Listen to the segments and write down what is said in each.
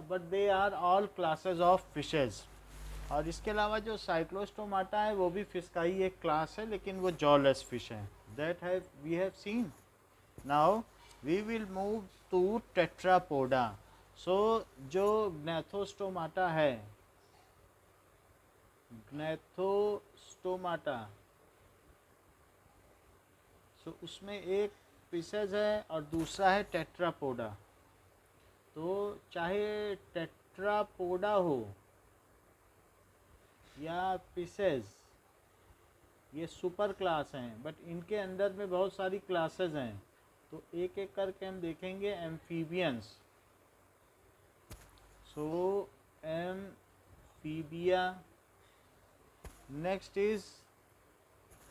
But they are all classes of fishes. और इसके अलावा जो साइक्लोस्टोमाटा है वो भी फिश का ही एक क्लास है, लेकिन वो जॉलेस फिश है। That have we have seen. Now we will move to tetrapoda. So जो ग्नैथोस्टोमाटा है, ग्नैथोस्टोमाटा, सो उसमें एक फिशेज है और दूसरा है टेट्रापोडा। तो चाहे टेट्रापोडा हो या फिशेज, ये सुपर क्लास हैं, बट इनके अंदर में बहुत सारी क्लासेस हैं। तो एक एक करके हम देखेंगे। Amphibians, so amphibia, next is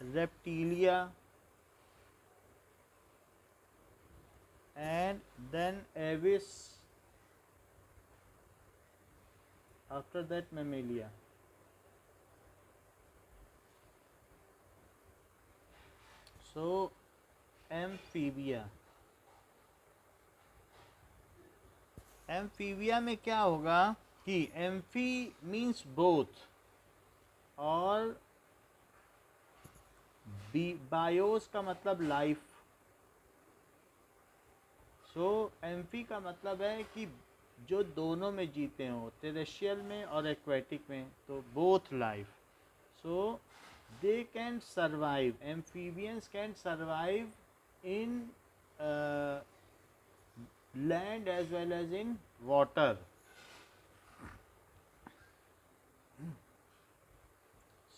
reptilia, and then avis, after that mammalia. So amphibia, amphibia में क्या होगा कि एम्फी मीन्स बोथ, और बायोस का मतलब लाइफ। सो एम्फी का मतलब है कि जो दोनों में जीते हो, टेरेस्ट्रियल में और एक्वेटिक में, तो both life. So they can survive, amphibians can survive in land as well as in water.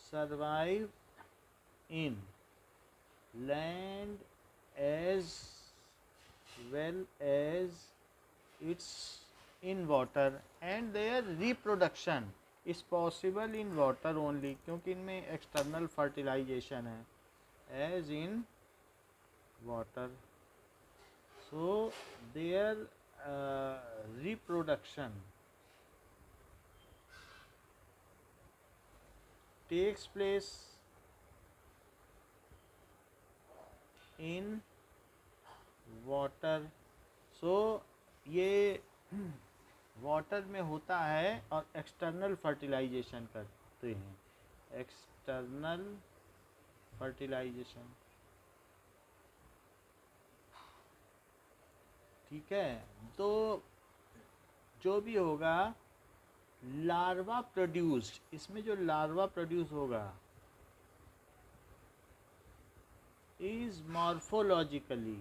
Survive in land as well as it's in water, and their reproduction is possible in water only, क्योंकि इनमें external fertilization है as in water. So their reproduction takes place in water. So ये water में होता है और external fertilisation करते हैं, एक्सटर्नल फर्टिलाइजेशन। ठीक है, तो जो भी होगा लार्वा प्रोड्यूस्ड, इसमें जो लार्वा प्रोड्यूस होगा इज मॉर्फोलॉजिकली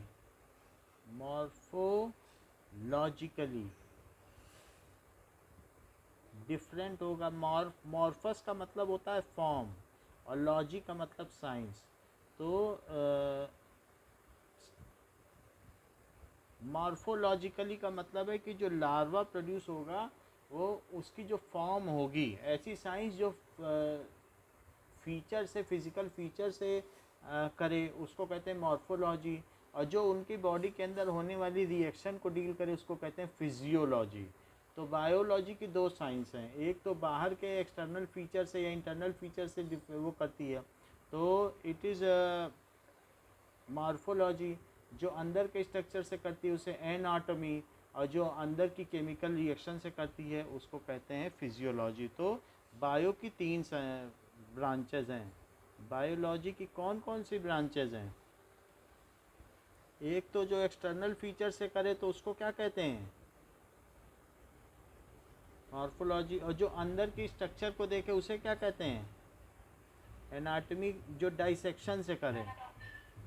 डिफरेंट होगा। मॉर्फस का मतलब होता है फॉर्म, और लॉजी का मतलब साइंस। तो मॉर्फोलॉजिकली का मतलब है कि जो लार्वा प्रोड्यूस होगा वो उसकी जो फॉर्म होगी, ऐसी साइंस जो फीचर से, फिजिकल फीचर से करे, उसको कहते हैं मॉर्फोलॉजी। और जो उनकी बॉडी के अंदर होने वाली रिएक्शन को डील करे, उसको कहते हैं फिजियोलॉजी। तो बायोलॉजी की दो साइंस हैं, एक तो बाहर के एक्सटर्नल फीचर से या इंटरनल फीचर से वो करती है, तो इट इज़ मॉर्फोलॉजी। जो अंदर के स्ट्रक्चर से करती है उसे एनाटॉमी, और जो अंदर की केमिकल रिएक्शन से करती है उसको कहते हैं फिजियोलॉजी। तो बायो की तीन ब्रांचेज हैं। बायोलॉजी की कौन कौन सी ब्रांचेज हैं? एक तो जो एक्सटर्नल फीचर से करे तो उसको क्या कहते हैं? मॉर्फोलॉजी। और जो अंदर की स्ट्रक्चर को देखे उसे क्या कहते हैं? एनाटॉमी। जो डाइसेक्शन से करे,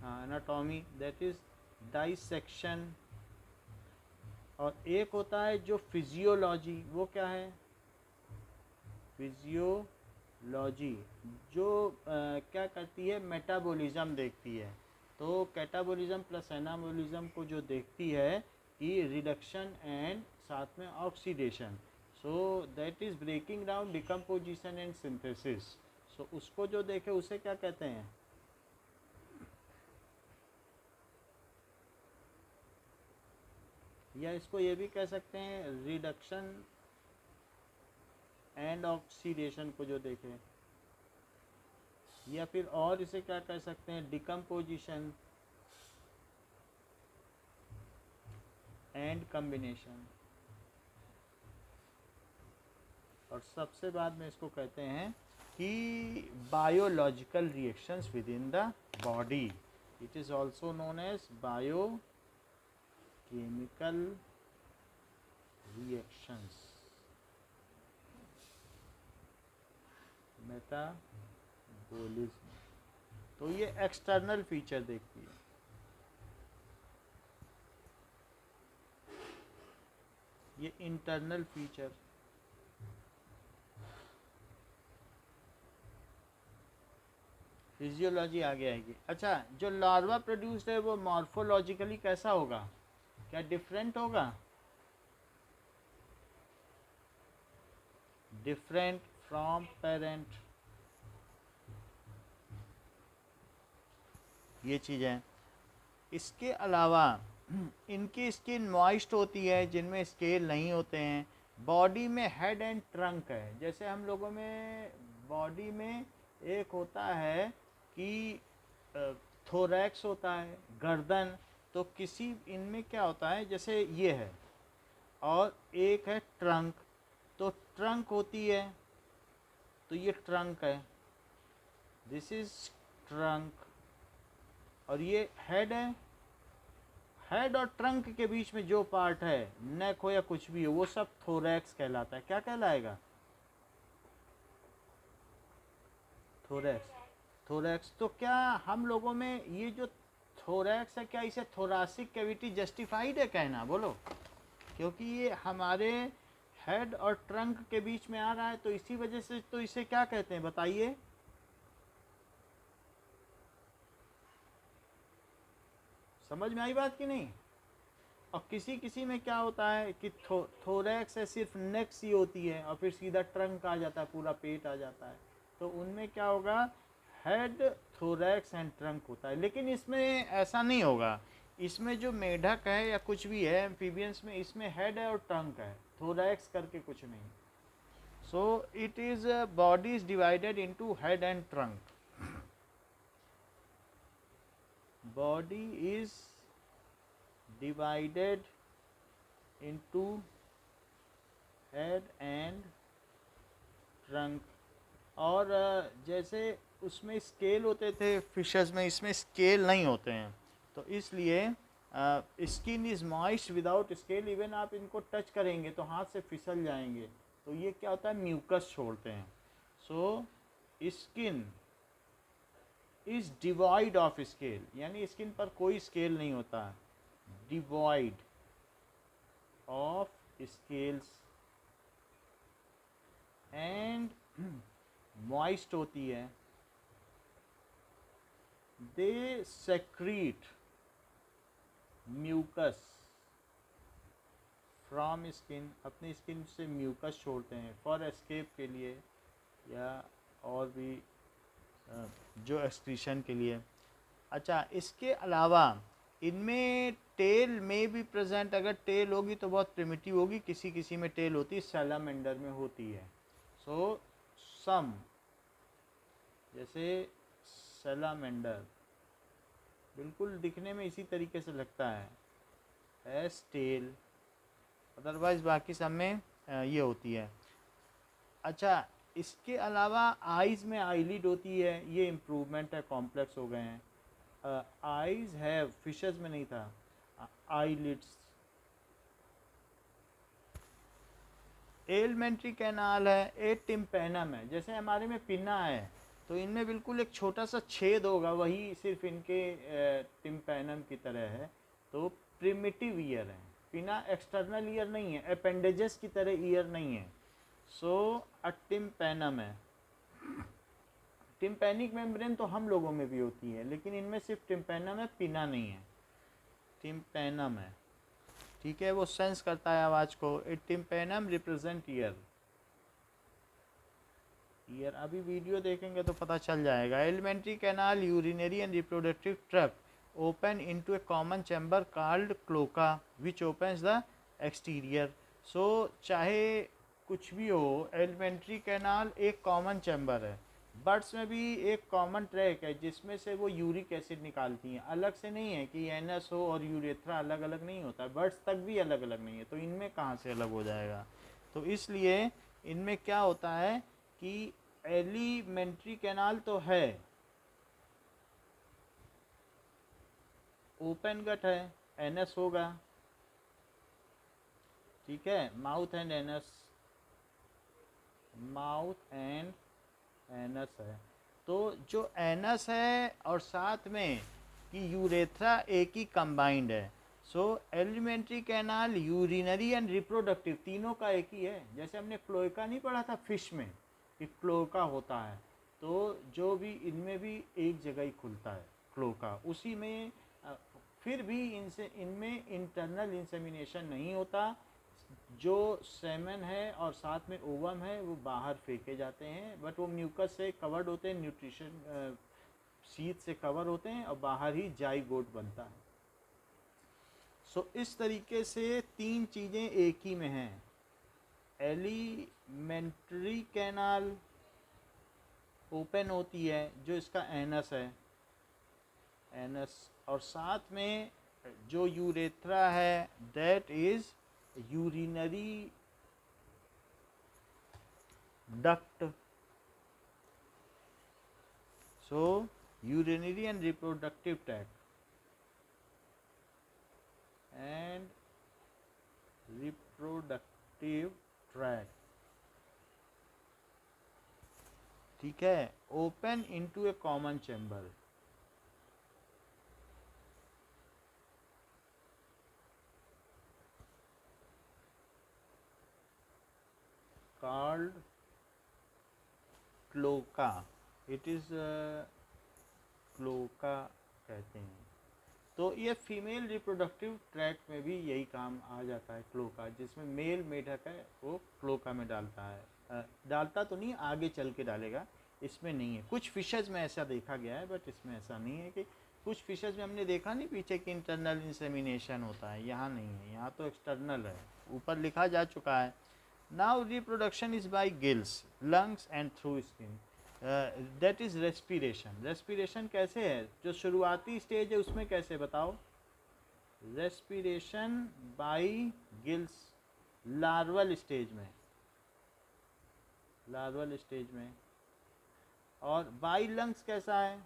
हाँ एनाटॉमी, दैट इज डाइसेक्शन। और एक होता है जो फिजियोलॉजी, वो क्या है? फिजियोलॉजी जो क्या करती है? मेटाबॉलिज्म देखती है। तो कैटाबॉलिज्म प्लस एनाबॉलिज्म को जो देखती है कि रिडक्शन एंड साथ में oxidation, so that is breaking down, decomposition and synthesis. So उसको जो देखे उसे क्या कहते हैं? या इसको ये भी कह सकते हैं रिडक्शन एंड ऑक्सीडेशन को जो देखें, या फिर और इसे क्या कह सकते हैं? Decomposition and combination. और सबसे बाद में इसको कहते हैं कि biological reactions within the body. It is also known as biochemical reactions, metabolism. तो ये एक्सटर्नल फीचर देखती है। ये इंटरनल फीचर। फिजियोलॉजी आगे आएगी। अच्छा, जो लार्वा प्रोड्यूस्ड है वो मॉर्फोलॉजिकली कैसा होगा, क्या डिफरेंट होगा? डिफरेंट फ्रॉम पेरेंट, ये चीज़ें। इसके अलावा इनकी स्किन मॉइस्ट होती है, जिनमें स्केल नहीं होते हैं। बॉडी में हेड एंड ट्रंक है। जैसे हम लोगों में बॉडी में एक होता है कि थोरैक्स होता है, गर्दन। तो किसी इनमें क्या होता है, जैसे ये है, और एक है ट्रंक। तो ट्रंक होती है, तो ये ट्रंक है, दिस इज ट्रंक। और ये हेड है। हेड और ट्रंक के बीच में जो पार्ट है, नेक हो या कुछ भी हो, वो सब थोरैक्स कहलाता है। क्या कहलाएगा? थोरैक्स। थोरैक्स। तो क्या हम लोगों में ये जो थोरैक्स है, क्या इसे थोरासिक कैविटी जस्टिफाइड है कहना? बोलो। क्योंकि ये हमारे हेड और ट्रंक के बीच में आ रहा है, तो इसी वजह से तो इसे क्या कहते हैं, बताइए। समझ में आई बात कि नहीं? और किसी किसी में क्या होता है कि थोरैक्स है, सिर्फ नेक सी होती है, और फिर सीधा ट्रंक आ जाता है, पूरा पेट आ जाता है। तो उनमें क्या होगा, हेड, थोरैक्स एंड ट्रंक होता है। लेकिन इसमें ऐसा नहीं होगा। इसमें जो मेढक है या कुछ भी है एम्फीबियंस में, इसमें हेड है और ट्रंक है, थोरैक्स करके कुछ नहीं। So it is body is divided into head and trunk. Body is divided into head and trunk। और जैसे उसमें स्केल होते थे फिशेस में, इसमें स्केल नहीं होते हैं, तो इसलिए skin is moist without scale. Even आप इनको टच करेंगे तो हाथ से फिसल जाएंगे। तो ये क्या होता है, म्यूकस छोड़ते हैं। So skin is divide of scale, यानी स्किन पर कोई स्केल नहीं होता है, divide of scales, and moist होती है। दे सेक्रीट म्यूकस फ्रॉम स्किन, अपनी स्किन से म्यूकस छोड़ते हैं फॉर एस्केप के लिए, या और भी जो एक्सक्रीशन के लिए। अच्छा, इसके अलावा इनमें टेल में भी प्रेजेंट, अगर टेल होगी तो बहुत प्रिमिटिव होगी, किसी किसी में टेल होती है, सैलामेंडर में होती है। सो सम, जैसे सैलामेंडर बिल्कुल दिखने में इसी तरीके से लगता है, एस टेल। अदरवाइज बाकी सब में ये होती है। अच्छा, इसके अलावा आइज़ में आईलिड होती है, ये इम्प्रूवमेंट है, कॉम्प्लेक्स हो गए हैं। आइज है, फिशेस में नहीं था, आईलिड्स। एलिमेंट्री कैनाल है, ए टिम्पेनम है। जैसे हमारे में पिन्ना है, तो इनमें बिल्कुल एक छोटा सा छेद होगा, वही सिर्फ इनके टिम्पेनम की तरह है। तो प्रिमिटिव ईयर है। पिना एक्सटर्नल ईयर नहीं है, अपेंडेजेस की तरह ईयर नहीं है। सो अ टिम्पेनम है। टिम्पैनिक मेम्ब्रेन तो हम लोगों में भी होती है, लेकिन इनमें सिर्फ टिम्पेनम है, पिना नहीं है, टिम्पेनम है। ठीक है, वो सेंस करता है आवाज़ को। A tympanum represent ear. Ear अभी वीडियो देखेंगे तो पता चल जाएगा। Alimentary canal, urinary and reproductive tract open into a common chamber called cloaca which opens the exterior. So चाहे कुछ भी हो, एलिमेंट्री कैनाल एक कॉमन चैम्बर है। बर्ड्स में भी एक कॉमन ट्रैक है, जिसमें से वो यूरिक एसिड निकालती हैं। अलग से नहीं है कि एनएस हो और यूरेथ्रा अलग अलग नहीं होता है, बर्ड्स तक भी अलग अलग नहीं है, तो इनमें कहाँ से अलग हो जाएगा। तो इसलिए इनमें क्या होता है कि एलिमेंट्री कैनाल तो है, ओपन गट है, एनएस होगा, ठीक है, mouth and anus, mouth and anus है। तो जो एनस है और साथ में कि यूरेथ्रा एक ही कंबाइंड है, so alimentary canal, urinary and reproductive तीनों का एक ही है। जैसे हमने क्लोएका नहीं पढ़ा था फिश में कि क्लोएका होता है, तो जो भी इनमें भी एक जगह ही खुलता है क्लोएका, उसी में फिर भी इनसे इनमें इंटरनल इंसेमिनेशन नहीं होता। जो सेमन है और साथ में ओवम है वो बाहर फेंके जाते हैं, बट वो म्यूकस से कवर्ड होते हैं, न्यूट्रिशन शीट से कवर होते हैं और बाहर ही जाइगोट बनता है। सो इस तरीके से तीन चीज़ें एक ही में हैं, एलिमेंट्री कैनाल ओपन होती है जो इसका एनस है, एनस, और साथ में जो यूरेथ्रा है that is urinary duct. So urinary and reproductive tract and reproductive tract, ठीक है, open into a common chamber called cloaca. It is cloaca कहते हैं। तो ये फीमेल रिप्रोडक्टिव ट्रैक्ट में भी यही काम आ जाता है क्लोका, जिसमें मेल मेढक है वो क्लोका में डालता है, डालता तो नहीं, आगे चल के डालेगा, इसमें नहीं है। कुछ फिशेज़ में ऐसा देखा गया है बट इसमें ऐसा नहीं है। कि कुछ फिशेज़ में हमने देखा नहीं पीछे कि इंटरनल इंसेमिनेशन होता है, यहाँ नहीं है, यहाँ तो एक्सटर्नल है, ऊपर लिखा जा चुका है। Now reproduction is by gills, lungs and through skin, that is respiration. Respiration कैसे है, जो शुरुआती स्टेज है उसमें कैसे बताओ, respiration by gills larval stage में, लार्वल स्टेज में। और बाई लंग्स कैसा है,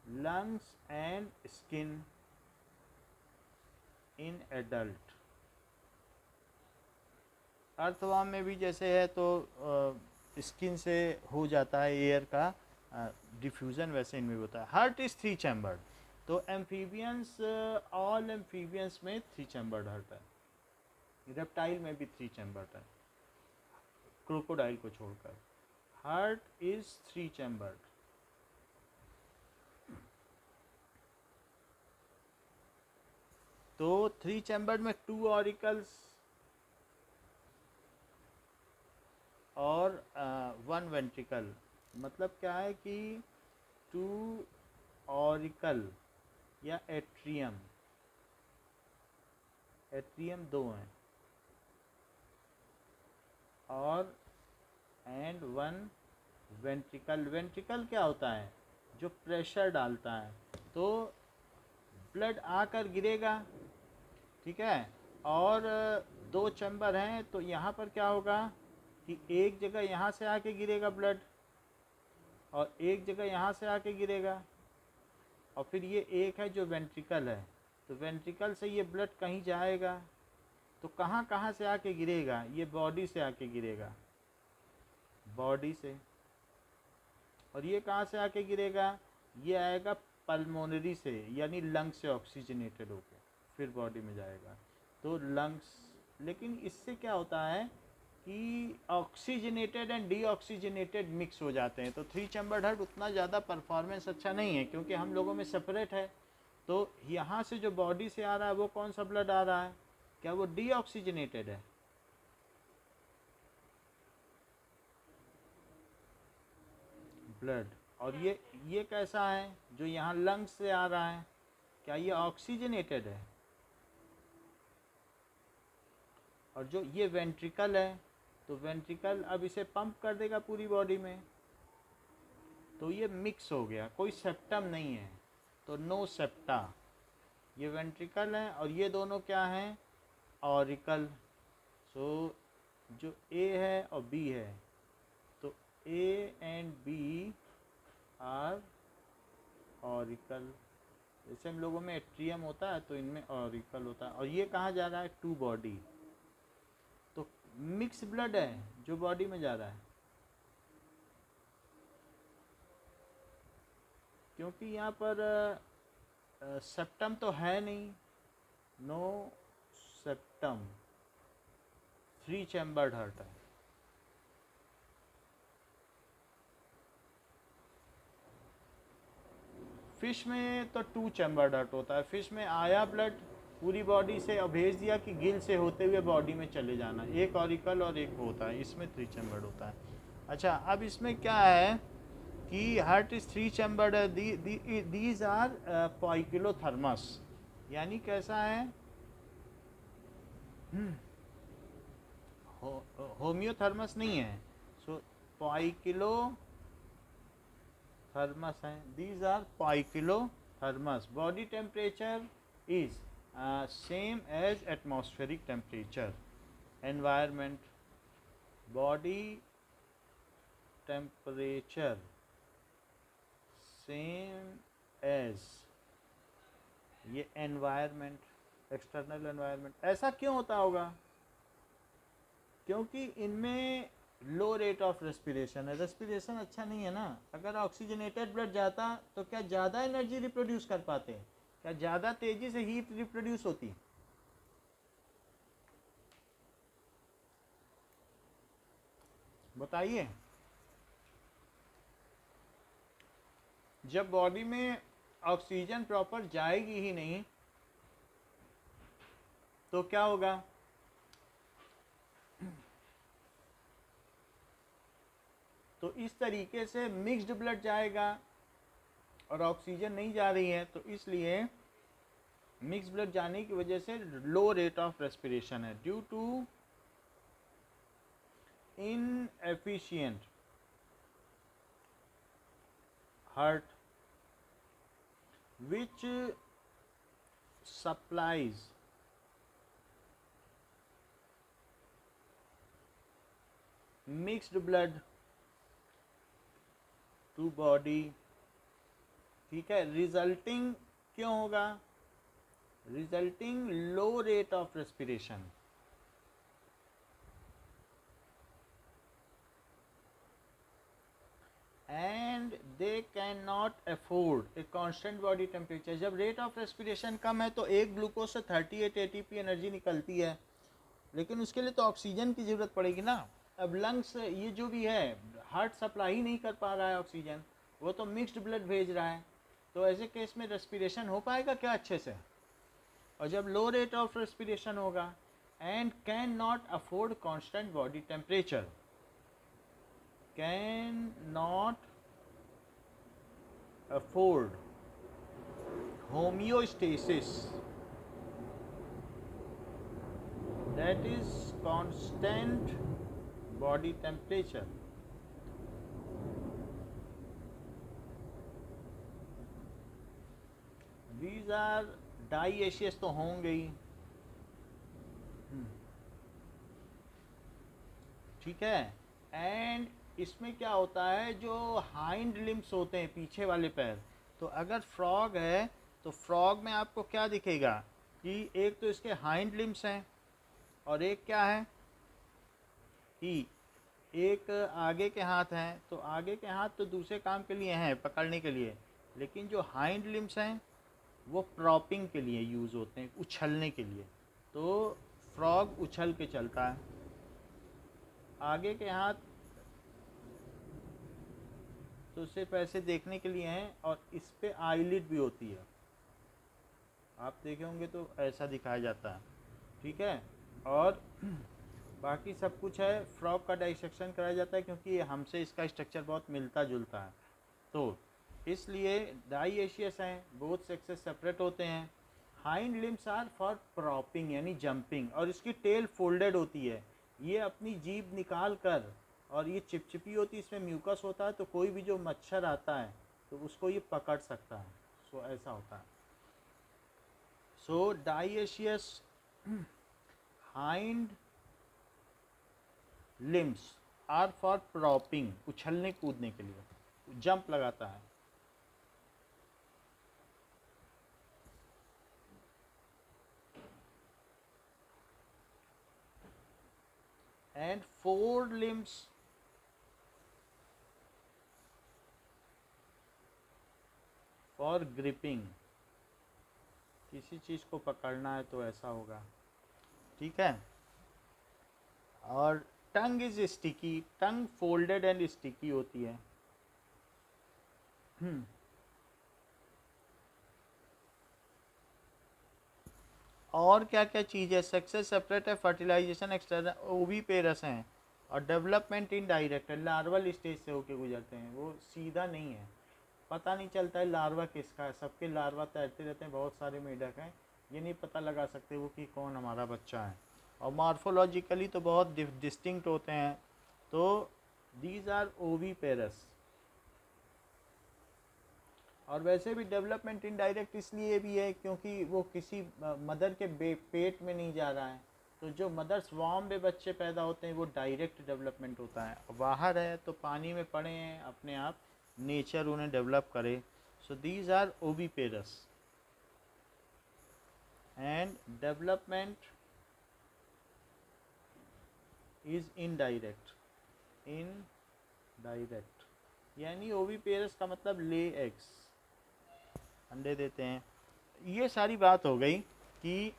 lungs and skin in adult. अर्थवाम में भी जैसे है तो स्किन से हो जाता है एयर का डिफ्यूज़न, वैसे इनमें भी होता है। हार्ट इज़ 3 चैम्बर्ड, तो एम्फीबियंस, ऑल एम्फीबियंस में 3 चैम्बर्ड हार्ट है, रेप्टाइल में भी 3 चैम्बर्ड है, क्रोकोडाइल को छोड़कर। Heart is 3 chambered. तो 3 चैम्बर्ड में 2 ऑरिकल्स और 1 वेंट्रिकल। मतलब क्या है कि 2 ऑरिकल या एट्रियम, एट्रियम 2 हैं, और एंड 1 वेंट्रिकल। वेंट्रिकल क्या होता है, जो प्रेशर डालता है, तो ब्लड आकर गिरेगा, ठीक है, और 2 चैम्बर हैं, तो यहाँ पर क्या होगा कि एक जगह यहाँ से आके गिरेगा ब्लड और एक जगह यहाँ से आके गिरेगा, और फिर ये एक है जो वेंट्रिकल है, तो वेंट्रिकल से ये ब्लड कहीं जाएगा, तो कहाँ कहाँ से आके गिरेगा, ये बॉडी से आके गिरेगा, बॉडी से। और ये कहाँ से आके गिरेगा, ये आएगा पल्मोनरी से, यानी लंग्स से ऑक्सीजनेटेड होकर फिर बॉडी में जाएगा, तो लंग्स। लेकिन इससे क्या होता है कि ऑक्सीजनेटेड एंड डीऑक्सीजनेटेड मिक्स हो जाते हैं, तो 3 चैम्बर्ड हार्ट उतना ज़्यादा परफॉर्मेंस अच्छा नहीं है, क्योंकि हम लोगों में सेपरेट है। तो यहाँ से जो बॉडी से आ रहा है वो कौन सा ब्लड आ रहा है, क्या वो डीऑक्सीजनेटेड है, ब्लड। और ये कैसा है जो यहाँ लंग्स से आ रहा है, क्या ये ऑक्सीजनेटेड है। और जो ये वेंट्रिकल है, तो वेंट्रिकल अब इसे पंप कर देगा पूरी बॉडी में, तो ये मिक्स हो गया, कोई सेप्टम नहीं है, तो नो सेप्टा। ये वेंट्रिकल है और ये दोनों क्या हैं, ऑरिकल। सो जो ए है और बी है, तो A and B are auricle. जैसे हम लोगों में एट्रियम होता है तो इनमें ऑरिकल होता है। और ये कहाँ जा रहा है? To body. तो मिक्स ब्लड है जो बॉडी में जा रहा है, क्योंकि यहाँ पर सेप्टम तो है नहीं, नो सेप्टम, 3 चैम्बर्ड हार्ट है। फिश में तो 2 चैम्बर्ड हार्ट होता है। फिश में आया ब्लड पूरी बॉडी से और भेज दिया कि गिल से होते हुए बॉडी में चले जाना, एक ऑरिकल और एक होता है। इसमें 3 चैम्बर्ड होता है। अच्छा, अब इसमें क्या है कि हार्ट इज 3 चैम्बर्ड है। दीज आर पॉइकिलोथर्मस, यानी कैसा है? होम्योथर्मस नहीं है, सो पॉइकिलो थर्मस हैं। These are poikilothermous. Body temperature is same as atmospheric temperature. Environment, body temperature same as, ये एनवायरमेंट, एक्सटर्नल एनवायरमेंट। ऐसा क्यों होता होगा? क्योंकि इनमें लो रेट ऑफ रेस्पिरेशन है। रेस्पिरेशन अच्छा नहीं है ना। अगर ऑक्सीजनेटेड ब्लड जाता तो क्या ज़्यादा एनर्जी रिप्रोड्यूस कर पाते? क्या ज़्यादा तेज़ी से हीट रिप्रोड्यूस होती? बताइए। जब बॉडी में ऑक्सीजन प्रॉपर जाएगी ही नहीं तो क्या होगा? तो इस तरीके से मिक्स्ड ब्लड जाएगा और ऑक्सीजन नहीं जा रही है, तो इसलिए मिक्स ब्लड जाने की वजह से लो रेट ऑफ रेस्पिरेशन है, due to inefficient heart which supplies mixed blood to body। ठीक है, रिजल्टिंग क्यों होगा? Resulting low rate of respiration. And they can not afford A constant body temperature. जब रेट ऑफ रेस्पिरेशन कम है तो एक glucose से 38 ATP एनर्जी निकलती है, लेकिन उसके लिए तो ऑक्सीजन की ज़रूरत पड़ेगी ना। अब लंग्स ये जो भी है, हार्ट सप्लाई ही नहीं कर पा रहा है ऑक्सीजन, वो तो मिक्स्ड ब्लड भेज रहा है। तो ऐसे केस में रेस्पिरेशन हो पाएगा क्या अच्छे से? और जब लो रेट ऑफ रेस्पिरेशन होगा and can not afford constant body temperature, can not afford homeostasis, that is constant body temperature। these are dioecious तो होंगे ही, ठीक है। एंड इसमें क्या होता है, जो हाइंड लिम्स होते हैं, पीछे वाले पैर, तो अगर फ्रॉग है तो फ्रॉग में आपको क्या दिखेगा कि एक तो इसके हाइंड लिम्स हैं और एक क्या है कि एक आगे के हाथ हैं। तो आगे के हाथ तो दूसरे काम के लिए हैं, पकड़ने के लिए, लेकिन जो हाइंड लिम्स हैं वो प्रॉपिंग के लिए यूज़ होते हैं, उछलने के लिए। तो फ्रॉग उछल के चलता है। आगे के हाथ तो सिर्फ ऐसे देखने के लिए हैं और इस पे आईलिड भी होती है, आप देखे होंगे तो ऐसा दिखाया जाता है, ठीक है। और बाकी सब कुछ है। फ्रॉग का डाइसेक्शन कराया जाता है क्योंकि हमसे इसका स्ट्रक्चर बहुत मिलता जुलता है, तो इसलिए डाइएशियस हैं, बोथ सेक्सेस सेपरेट होते हैं। Hind limbs are for propping यानी जंपिंग, और इसकी टेल फोल्डेड होती है। ये अपनी जीभ निकाल कर, और ये चिपचिपी होती है, इसमें म्यूकस होता है, तो कोई भी जो मच्छर आता है तो उसको ये पकड़ सकता है। सो ऐसा होता है। So dioecious hind limbs are for propping, उछलने कूदने के लिए, जंप लगाता है। And fore limbs for gripping, किसी चीज़ को पकड़ना है तो ऐसा होगा, ठीक है। और tongue is sticky, tongue folded and sticky होती है। और क्या क्या चीज़ है, सक्सेस सेपरेट है, फर्टिलाइजेशन एक्सटर्नल, ओवी पेरस हैं, और डेवलपमेंट इनडायरेक्ट है, लार्वल स्टेज से होके गुजरते हैं, वो सीधा नहीं है, पता नहीं चलता है लार्वा किसका है, सबके लार्वा तैरते रहते हैं, बहुत सारे मेढक हैं, ये नहीं पता लगा सकते वो कि कौन हमारा बच्चा है। और मॉर्फोलॉजिकली तो बहुत डिस्टिंक्ट होते हैं। तो दीज आर ओवी पेरस। और वैसे भी डेवलपमेंट इनडायरेक्ट इसलिए भी है क्योंकि वो किसी मदर के पेट में नहीं जा रहा है, तो जो मदर स्वार्म में बच्चे पैदा होते हैं वो डायरेक्ट डेवलपमेंट होता है। बाहर है तो पानी में पड़े हैं, अपने आप नेचर उन्हें डेवलप करे। So these are oviparous and development is indirect, indirect यानी ओविपेरस का मतलब ले एग्स, अंडे देते हैं। ये सारी बात हो गई कि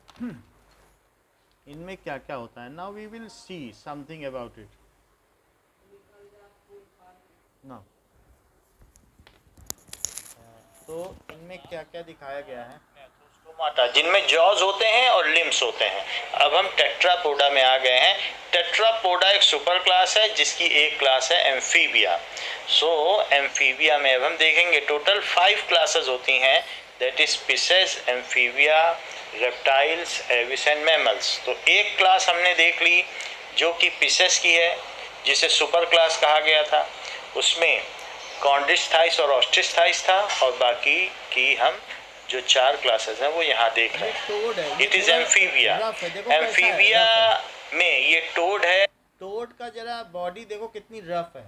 इनमें क्या क्या होता है। Now we will see something about it. ना तो इनमें क्या क्या दिखाया गया है, स्टोमाटा जिनमें जॉज होते हैं और लिम्स होते हैं। अब हम टेट्रापोडा में आ गए हैं। टेट्रापोडा एक सुपर क्लास है जिसकी एक क्लास है एम्फीबिया। सो एम्फीबिया में अब हम देखेंगे टोटल 5 क्लासेस होती हैं, that is fishes, amphibia, reptiles, Aves and mammals. तो एक क्लास हमने देख ली जो कि फिशेस की है, जिसे सुपर क्लास कहा गया था। उसमें कॉन्डिस्थाइस और ऑस्टिस्थाइस था, और बाकी की हम जो 4 क्लासेस हैं वो यहाँ देख रहे हैं। It is amphibia. एम्फीबिया में ये टोड है। टोड का जरा बॉडी देखो कितनी रफ है,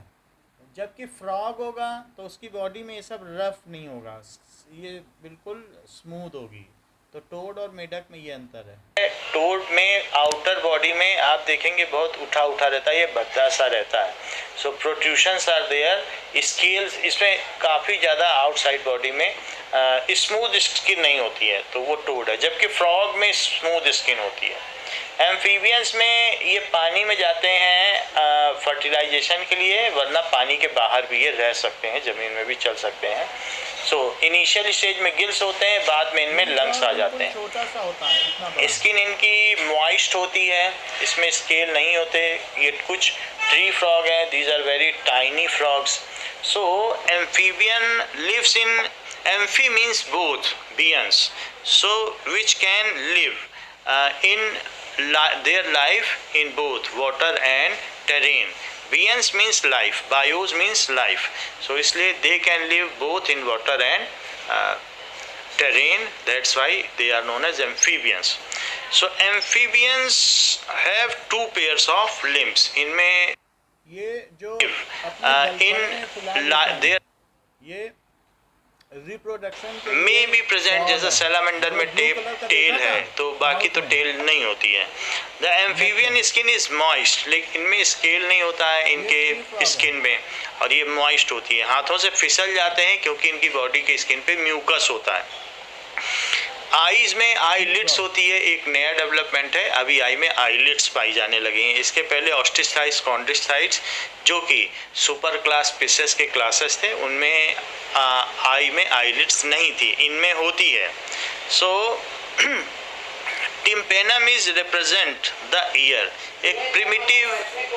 जबकि फ्रॉग होगा तो उसकी बॉडी में ये सब रफ नहीं होगा, ये बिल्कुल स्मूथ होगी। तो टोड और मेढक में ये अंतर है। टोड में आउटर बॉडी में आप देखेंगे बहुत उठा उठा रहता है, ये भद्दा सा रहता है। सो प्रोट्रूशंस आर देयर, स्केल्स इसमें काफ़ी ज़्यादा आउटसाइड बॉडी में स्मूथ स्किन नहीं होती है, तो वो टोड है। जबकि फ्रॉग में स्मूथ स्किन होती है। एम्फीबियंस में ये पानी में जाते हैं फर्टिलाइजेशन के लिए, वरना पानी के बाहर भी ये रह सकते हैं, ज़मीन में भी चल सकते हैं। सो इनिशियल स्टेज में गिल्स होते हैं, बाद में इनमें लंग्स आ जाते हैं। छोटा सा होता है, स्किन इनकी मॉइस्ट होती है, इसमें स्केल नहीं होते। ये कुछ ट्री फ्रॉग हैं, these are very tiny frogs. So amphibian lives in, amphi means both beings, so which can live in their life in both water and terrain. Bions means life, bios means life. So इसलिए they can live both in water and terrain. That's why they are known as amphibians. So amphibians have 2 pairs of limbs. इनमें ये जो their ये reproduction में भी present, जैसा salamander में tell है तो बाकी तो टेल नहीं होती है। The amphibian skin is moist, लेकिन इनमें स्केल नहीं होता है इनके स्किन में, और ये मॉइस्ट होती है, हाथों से फिसल जाते हैं क्योंकि इनकी बॉडी के स्किन पे म्यूकस होता है। आईज में आईलिड्स होती है, एक नया डेवलपमेंट है, अभी आई में आईलिड्स पाई जाने लगी हैं। इसके पहले ऑस्टिस्थाइड्स, कॉन्डिस्थाइड्स जो कि सुपर क्लास फिशेस के क्लासेस थे, उनमें आई में आईलिड्स नहीं थी, इनमें होती है। So tympanum is represent the ear, एक प्रिमिटिव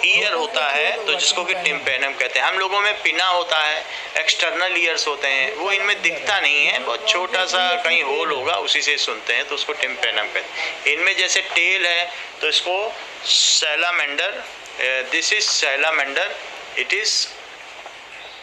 ईयर होता है तो जिसको कि टिम्पेनम कहते हैं। हम लोगों में पिना होता है, एक्सटर्नल ईयर्स होते हैं, वो इनमें दिखता नहीं है, बहुत छोटा सा कहीं होल होगा उसी से सुनते हैं, तो उसको टिम्पेनम कहते हैं। इनमें जैसे टेल है तो इसको salamander, this is salamander, it is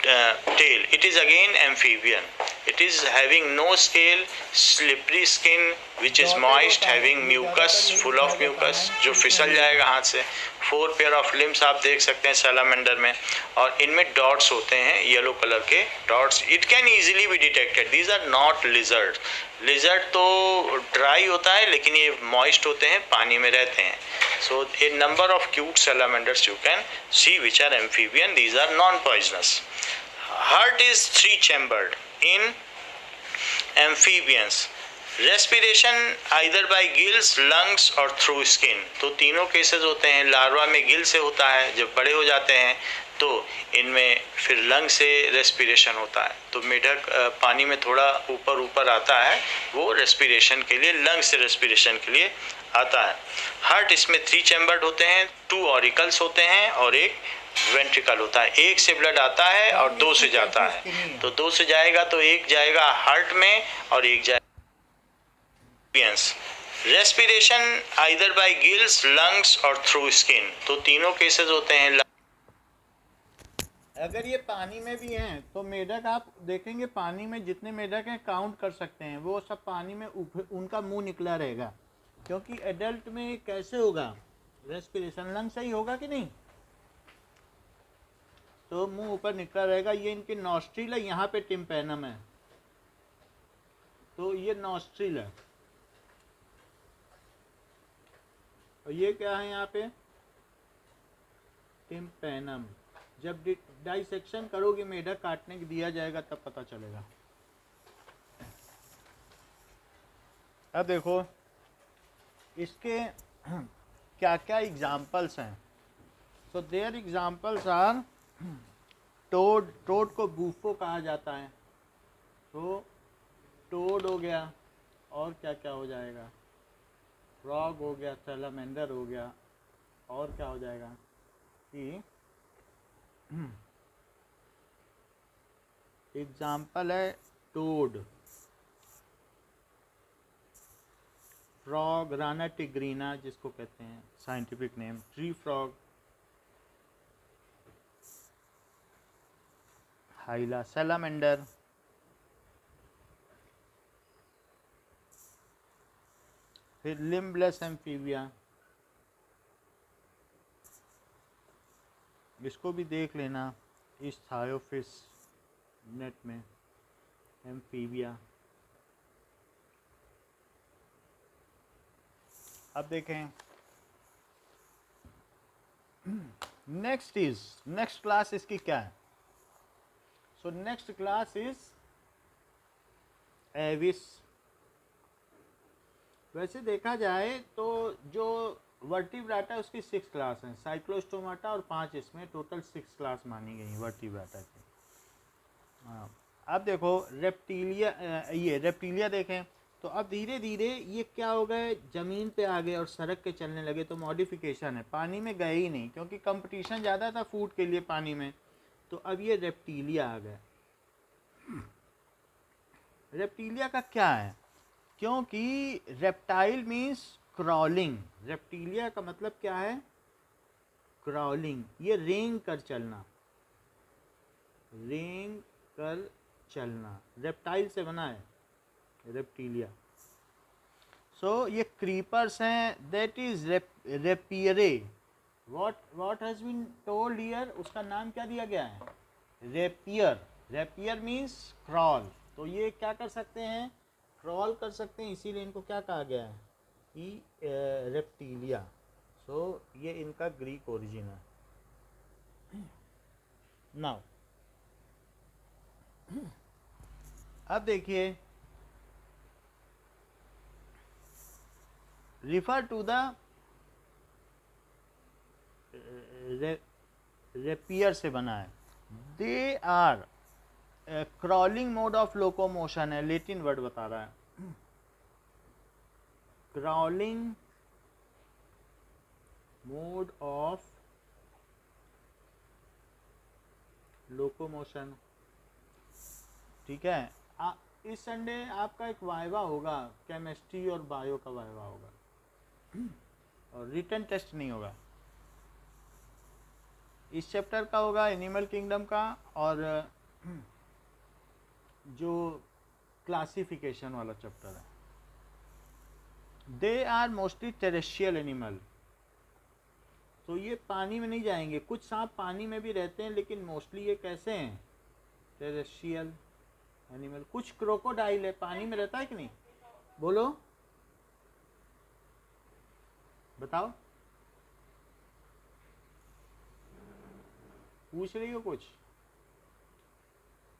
tail, it is again amphibian. It is having no scale, slippery skin, which is moist, having mucus, full of mucus, जो फिसल जाएगा हाथ से. 4 pair of limbs आप देख सकते हैं salamander में, और इनमें dots होते हैं येलो कलर के dots. It can easily be detected. These are not lizards. Lizard तो dry होता है, लेकिन ये moist होते हैं, पानी में रहते हैं. So a number of cute salamanders you can see which are amphibian. These are non-poisonous. Heart is 3-chambered in amphibians. Respiration either by gills, lungs or through skin. तो तीनों केसेस होते हैं. लार्वा में गिल से होता है, जब बड़े हो जाते हैं तो इनमें फिर लंग से रेस्पिरेशन होता है. तो मेढक पानी में थोड़ा ऊपर ऊपर आता है, वो रेस्पिरेशन के लिए, लंग से रेस्पिरेशन के लिए आता है. हार्ट इसमें 3-chambered होते हैं, 2 ऑरिकल्स होते हैं और एक वेंट्रिकल होता है. एक से ब्लड आता है और 2 से जाता है. तो 2 से जाएगा तो एक जाएगा हार्ट में और एक जाएगा. Respiration either bye gills, lungs और थ्रू स्किन. तो तीनों केसेस होते हैं. अगर ये पानी में भी हैं तो मेढक आप देखेंगे, पानी में जितने मेढक हैं काउंट कर सकते हैं, वो सब पानी में उनका मुंह निकला रहेगा. क्योंकि एडल्ट में कैसे होगा रेस्पिरेशन, लंग से ही होगा कि नहीं, तो मुंह ऊपर निकला रहेगा. ये इनकी नॉस्ट्रिल है, यहाँ पे टिम्पैनम है, तो ये नॉस्ट्रिल है. और ये क्या है यहाँ पे, टिम्पैनम. जब डाइसेक्शन करोगे, मेढक काटने के दिया जाएगा, तब पता चलेगा. अब देखो इसके क्या क्या एग्जाम्पल्स हैं. So their examples are toad. Toad को बूफो कहा जाता है. तो टोड हो गया, और क्या क्या हो जाएगा, फ्रॉग हो गया, सैलामेंडर हो गया, और क्या हो जाएगा कि एग्जाम्पल है टोड, फ्रॉग, राना टिग्रीना जिसको कहते हैं scientific name, tree frog, हाइला salamander, फिर लिम्बलेस एम्फीबिया, इसको भी देख लेना इस थायोफिस नेट में, एम्फीबिया. अब देखें नेक्स्ट क्लास इसकी क्या है. So next class is Aves. वैसे देखा जाए तो जो वर्टिब्राटा उसकी 6 क्लास हैं, साइक्लोस्टोमाटा और 5 इसमें, टोटल 6 क्लास मानी गई वर्टिब्राटा की. हाँ, अब देखो रेप्टीलिया, ये रेप्टीलिया देखें तो अब धीरे धीरे ये क्या हो गए, ज़मीन पे आ गए और सड़क के चलने लगे. तो मॉडिफिकेशन है, पानी में गए ही नहीं क्योंकि कंपटीशन ज़्यादा था फूड के लिए पानी में. तो अब ये रेप्टीलिया आ गए. रेप्टीलिया का क्या है, क्योंकि रेप्टाइल मीन्स क्रॉलिंग. रेप्टीलिया का मतलब क्या है, क्रॉलिंग. ये रेंग कर चलना, रेंग कर चलना, रेप्टाइल से बना है रेप्टीलिया. सो ये क्रीपर्स हैं, दैट इज रेपियरे. What has been told here, उसका नाम क्या दिया गया है, रेपियर. Rapier means crawl. तो ये क्या कर सकते हैं, क्रॉल कर सकते हैं, इसीलिए इनको क्या कहा गया है कि रेप्टीलिया. सो ये इनका ग्रीक ओरिजिन है. नाउ अब देखिए, रिफर टू द रेपियर से बना है. They are crawling mode of locomotion है, लेटिन वर्ड बता रहा है. Crawling mode of locomotion. ठीक है. इस संडे आपका एक वाइवा होगा, केमिस्ट्री और बायो का वाइवा होगा, और रिटन टेस्ट नहीं होगा. इस चैप्टर का होगा एनिमल किंगडम का, और जो क्लासिफिकेशन वाला चैप्टर है। They are mostly terrestrial animal, तो ये पानी में नहीं जाएंगे। कुछ सांप पानी में भी रहते हैं, लेकिन मोस्टली ये कैसे हैं, टेरेस्ट्रियल एनिमल। कुछ क्रोकोडाइल है, पानी में रहता है कि नहीं, बोलो बताओ, पूछ रही हो कुछ?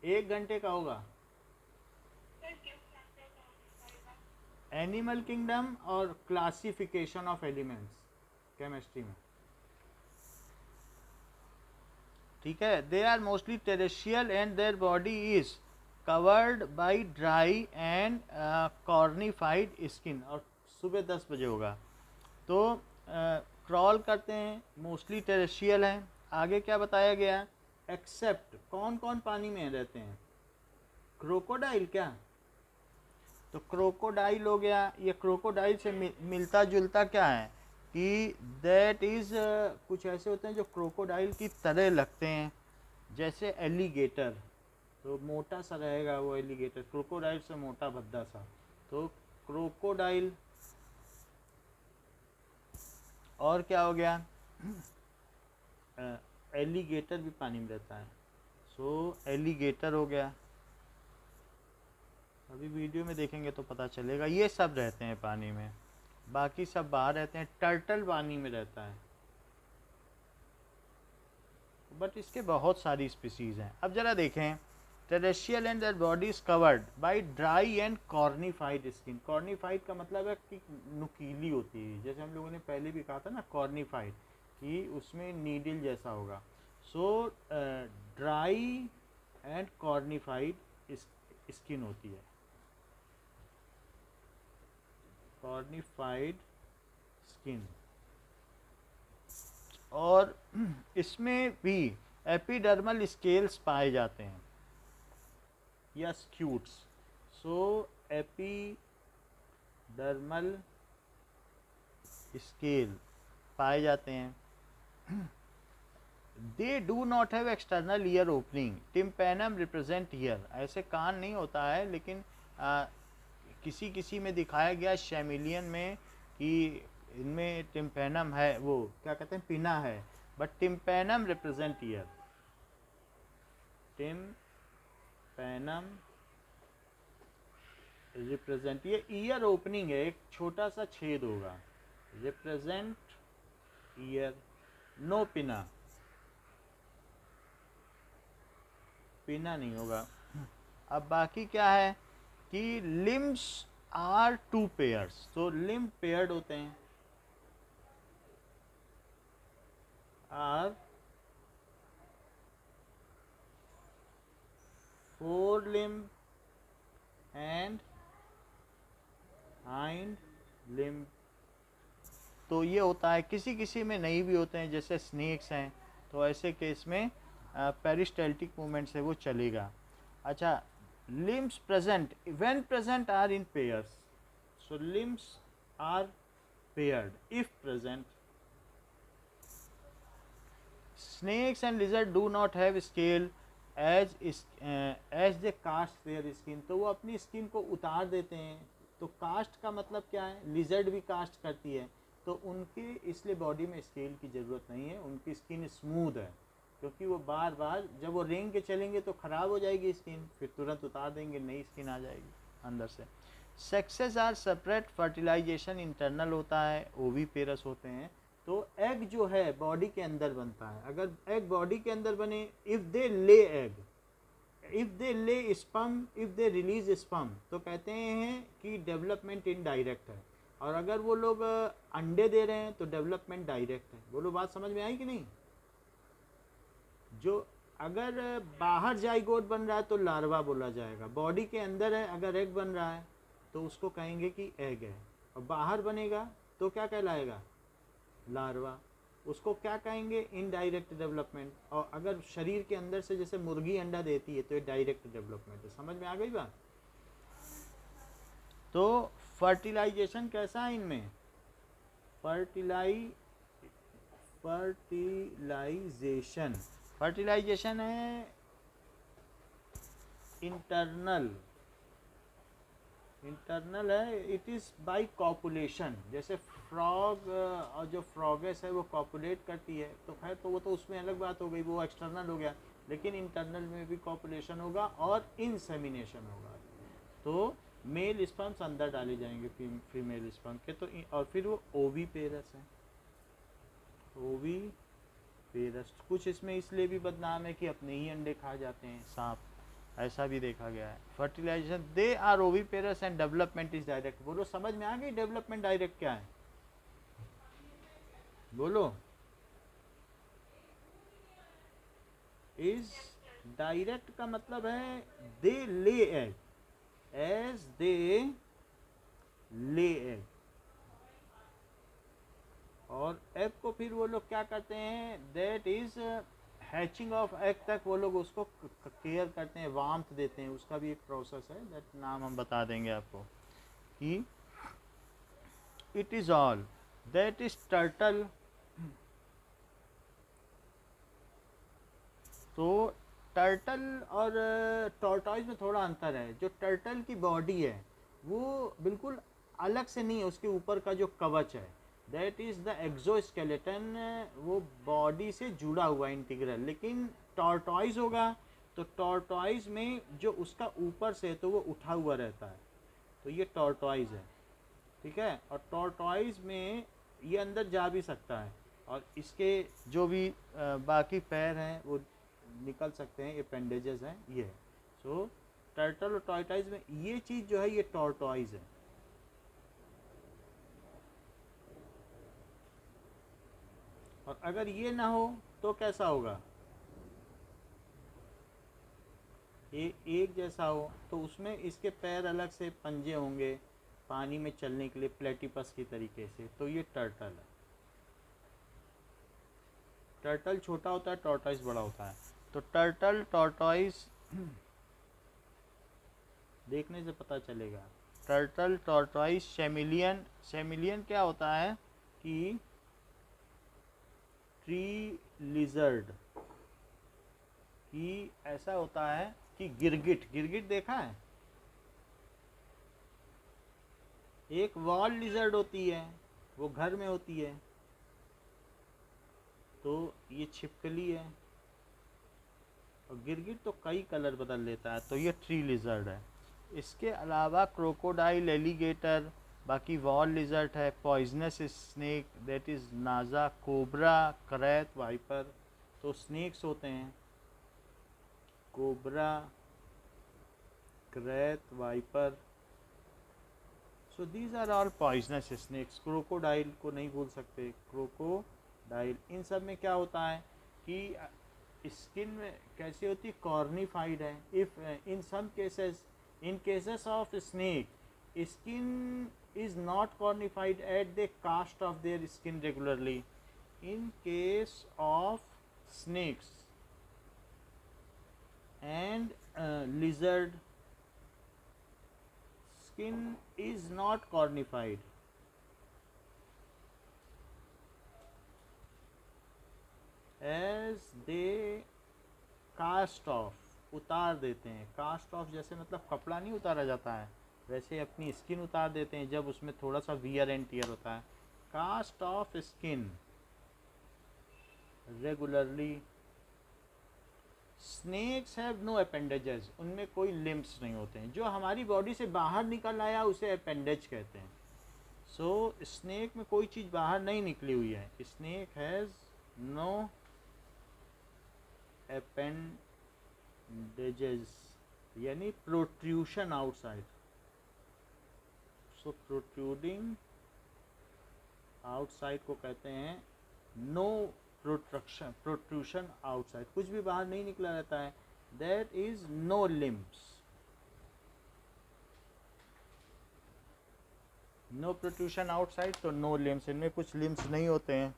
1 घंटे का होगा। एनिमल किंगडम और क्लासिफिकेशन ऑफ एलिमेंट्स केमिस्ट्री में, ठीक है। They are mostly terrestrial and their body is covered by dry and cornified skin. और सुबह 10 बजे होगा। तो क्रॉल करते हैं, मोस्टली टेरेस्ट्रियल हैं। आगे क्या बताया गया, एक्सेप्ट कौन कौन पानी में रहते हैं, क्रोकोडाइल। क्या, तो क्रोकोडाइल हो गया। ये क्रोकोडाइल से मिलता जुलता क्या है कि दैट इज कुछ ऐसे होते हैं जो क्रोकोडाइल की तरह लगते हैं, जैसे एलिगेटर। तो मोटा सा रहेगा वो एलिगेटर, क्रोकोडाइल से मोटा भद्दा सा। तो क्रोकोडाइल। और क्या हो गया, एलिगेटर भी पानी में रहता है। सो एलिगेटर हो गया, अभी वीडियो में देखेंगे तो पता चलेगा। ये सब रहते हैं पानी में, बाकी सब बाहर रहते हैं। टर्टल पानी में रहता है, बट इसके बहुत सारी स्पीसीज हैं। अब जरा देखें, terrestrial and their body is covered by dry and cornified skin. Cornified का मतलब है कि नुकीली होती है, जैसे हम लोगों ने पहले भी कहा था ना, कॉर्निफाइड कि उसमें नीडल जैसा होगा। सो ड्राई एंड कॉर्निफाइड स्किन होती है, कॉर्निफाइड स्किन। और इसमें भी एपिडर्मल स्केल्स पाए जाते हैं या स्क्यूट्स। सो एपिडर्मल स्केल पाए जाते हैं। They do not have external ear opening, tympanum represent year. ऐसे कान नहीं होता है, लेकिन किसी किसी में दिखाया गया शैमिलियन में कि इनमें टिम्पैनम है, वो क्या कहते हैं, पिना है, but tympanum represent year. Tympanum represent, ये ईयर ओपनिंग है, एक छोटा सा छेद होगा, रिप्रेजेंट ईयर। नो पिना, पिना नहीं होगा। अब बाकी क्या है कि लिम्स आर 2 पेयर्स। तो लिम्ब पेयर्ड होते हैं, are 4 limb and hind limb. तो ये होता है, किसी किसी में नहीं भी होते हैं, जैसे स्नेक्स हैं, तो ऐसे केस में पेरिस्टाल्टिक मूवमेंट से वो चलेगा। अच्छा, limbs present, when present are in pairs. So limbs are paired if present. Snakes and lizard do not have scale as they cast their skin. तो वो अपनी स्किन को उतार देते हैं। तो कास्ट का मतलब क्या है, लिजर्ड भी कास्ट करती है, तो उनके इसलिए बॉडी में स्केल की ज़रूरत नहीं है, उनकी स्किन स्मूथ है, क्योंकि वो बार बार जब वो रेंग के चलेंगे तो ख़राब हो जाएगी स्किन, फिर तुरंत उतार देंगे, नई स्किन आ जाएगी अंदर से। Sexes are separate, fertilisation internal होता है, ओवी पेरस होते हैं। तो एग जो है बॉडी के अंदर बनता है। अगर एग बॉडी के अंदर बने, इफ़ दे ले एग, इफ़ दे ले sperm, if they release sperm, तो कहते हैं कि डेवलपमेंट इनडायरेक्ट है। और अगर वो लोग अंडे दे रहे हैं तो डेवलपमेंट डायरेक्ट है। बोलो बात समझ में आई कि नहीं? जो अगर बाहर जाइगोट बन रहा है तो लार्वा बोला जाएगा, बॉडी के अंदर है अगर एग बन रहा है तो उसको कहेंगे कि एग है, और बाहर बनेगा तो क्या कहलाएगा, लार्वा। उसको क्या कहेंगे, इनडायरेक्ट डेवलपमेंट। और अगर शरीर के अंदर से जैसे मुर्गी अंडा देती है तो ये डायरेक्ट डेवलपमेंट है। समझ में आ गई बात? तो फर्टिलाइजेशन कैसा है इनमें, फर्टिलाइजेशन है इंटरनल, इंटरनल है, इट इज़ बाई कॉपुलेशन। जैसे फ्रॉग और जो फ्रॉगेस है वो कॉपुलेट करती है, तो खैर तो वो तो उसमें अलग बात हो गई, वो एक्सटर्नल हो गया। लेकिन इंटरनल में भी कॉपुलेशन होगा और इंसेमिनेशन होगा। तो मेल स्पर्म्स अंदर डाले जाएंगे फीमेल स्पर्म के, तो और फिर वो ओवी पेरस है। ओवी पेरस कुछ इसमें इसलिए भी बदनाम है कि अपने ही अंडे खा जाते हैं सांप, ऐसा भी देखा गया है। फर्टिलाइजेशन दे आर ओवी पेरस एंड डेवलपमेंट इज डायरेक्ट। बोलो समझ में आ गई डेवलपमेंट डायरेक्ट क्या है? बोलो। इज डायरेक्ट का मतलब है दे ले एग, एज दे ले एग। और एग को फिर वो लोग क्या करते हैं, that is hatching of egg तक वो लोग उसको केयर करते हैं, वार्मथ देते हैं, उसका भी एक प्रोसेस है, दैट नाम हम बता देंगे आपको कि it is all that is turtle. तो टर्टल और टॉर्टॉइज में थोड़ा अंतर है। जो टर्टल की बॉडी है वो बिल्कुल अलग से नहीं है, उसके ऊपर का जो कवच है दैट इज़ द एक्सोस्केलेटन, वो बॉडी से जुड़ा हुआ इंटीग्रल। लेकिन टॉर्टॉइज होगा तो टॉर्टॉइज में जो उसका ऊपर से तो वो उठा हुआ रहता है, तो ये टॉर्टॉइज है, ठीक है। और टॉर्टॉइज में ये अंदर जा भी सकता है, और इसके जो भी बाकी पैर हैं वो निकल सकते हैं, अपेंडेजेस हैं ये। सो टर्टल और टॉर्टॉइज में ये चीज़ जो है ये टॉर्टॉइज है। और अगर ये ना हो तो कैसा होगा, ये एक जैसा हो तो उसमें इसके पैर अलग से पंजे होंगे पानी में चलने के लिए प्लेटिपस की तरीके से, तो ये टर्टल है। टर्टल छोटा होता है, टॉर्टॉइज बड़ा होता है। तो टर्टल टॉर्टॉइज देखने से पता चलेगा। टर्टल टॉर्टॉइज शेमिलियन, शेमिलियन क्या होता है कि ट्री लिजर्ड कि ऐसा होता है कि गिरगिट, गिरगिट देखा है, एक वॉल लिजर्ड होती है वो घर में होती है, तो ये छिपकली है। और गिरगिट तो कई कलर बदल लेता है, तो ये ट्री लिजर्ड है। इसके अलावा क्रोकोडाइल, एलिगेटर, बाकी वॉल लिजर्ड है, poisonous snake that is Naja, cobra, krait, viper. तो स्नेक्स होते हैं cobra, krait, viper. So these are all poisonous snakes. Crocodile को नहीं भूल सकते, क्रोकोडाइल। इन सब में क्या होता है कि स्किन में कैसी होती है, कॉर्निफाइड है। If in some cases, in cases of snake skin is not cornified at the cast of their skin regularly. In case of snakes and lizard, skin is not cornified as they cast off, उतार देते हैं। Cast of जैसे मतलब कपड़ा नहीं उतारा जाता है, वैसे अपनी स्किन उतार देते हैं जब उसमें थोड़ा सा वियर एंड टियर होता है। Cast off skin regularly. Snakes have no appendages, उनमें कोई लिम्स नहीं होते हैं। जो हमारी बॉडी से बाहर निकल आया उसे अपेंडेज कहते हैं। सो स्नेक में कोई चीज़ बाहर नहीं निकली हुई है। स्नेक हैज़ नो अपेंडेजेस, यानी प्रोट्रूशन आउटसाइड। सो प्रोट्रूडिंग आउटसाइड को कहते हैं नो प्रोट्रूशन आउटसाइड, कुछ भी बाहर नहीं निकला रहता है, that is no limbs. No protrusion outside तो नो लिम्स, इनमें कुछ लिम्स नहीं होते हैं,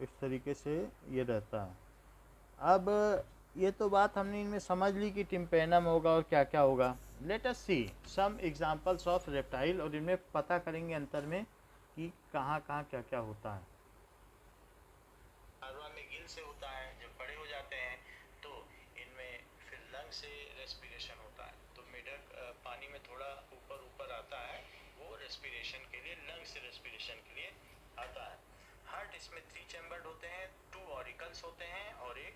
इस तरीके से ये रहता है। अब ये तो बात हमने इनमें समझ ली कि टिम्पेनम होगा और क्या क्या होगा। Let us see some examples of reptile, और इनमें पता करेंगे अंतर में कि कहाँ कहाँ क्या क्या होता है। लार्वा में गिल से होता है, जब बड़े हो जाते हैं तो इनमें फिर लंग से रेस्पिरेशन होता है। तो मेढक पानी में थोड़ा ऊपर ऊपर आता है, वो रेस्पिरेशन के लिए, लंग से रेस्पिरेशन के लिए आता है। हार्ट इसमें 3 चैम्बर्ड होते हैं, 2 ऑरिकल्स होते हैं और एक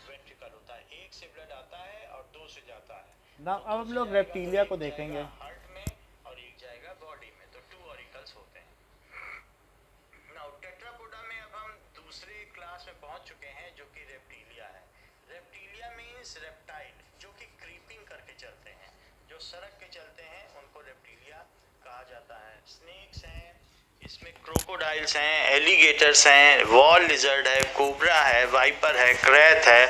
वेंट्रिकल होता है। एक से ब्लड आता है और 2 से जाता है। ना अब हम लोग रेप्टिलिया को देखेंगे। हार्ट में और एक जाएगा बॉडी में, तो 2 ऑरिकल्स होते हैं। नाउ टेट्रापोडा में अब हम दूसरे क्लास में पहुंच चुके हैं जो कि रेप्टिलिया है। रेप्टिलिया मीन्स रेप्टाइल, जो कि क्रीपिंग करके चलते हैं, जो सड़क के चलते हैं, उनको रेप्टिलिया कहा जाता है। स्नेक्स हैं, इसमें क्रोकोडाइल्स हैं, एलिगेटर्स हैं, वॉल लिजर्ड है, कोबरा है, वाइपर है, क्रैथ है,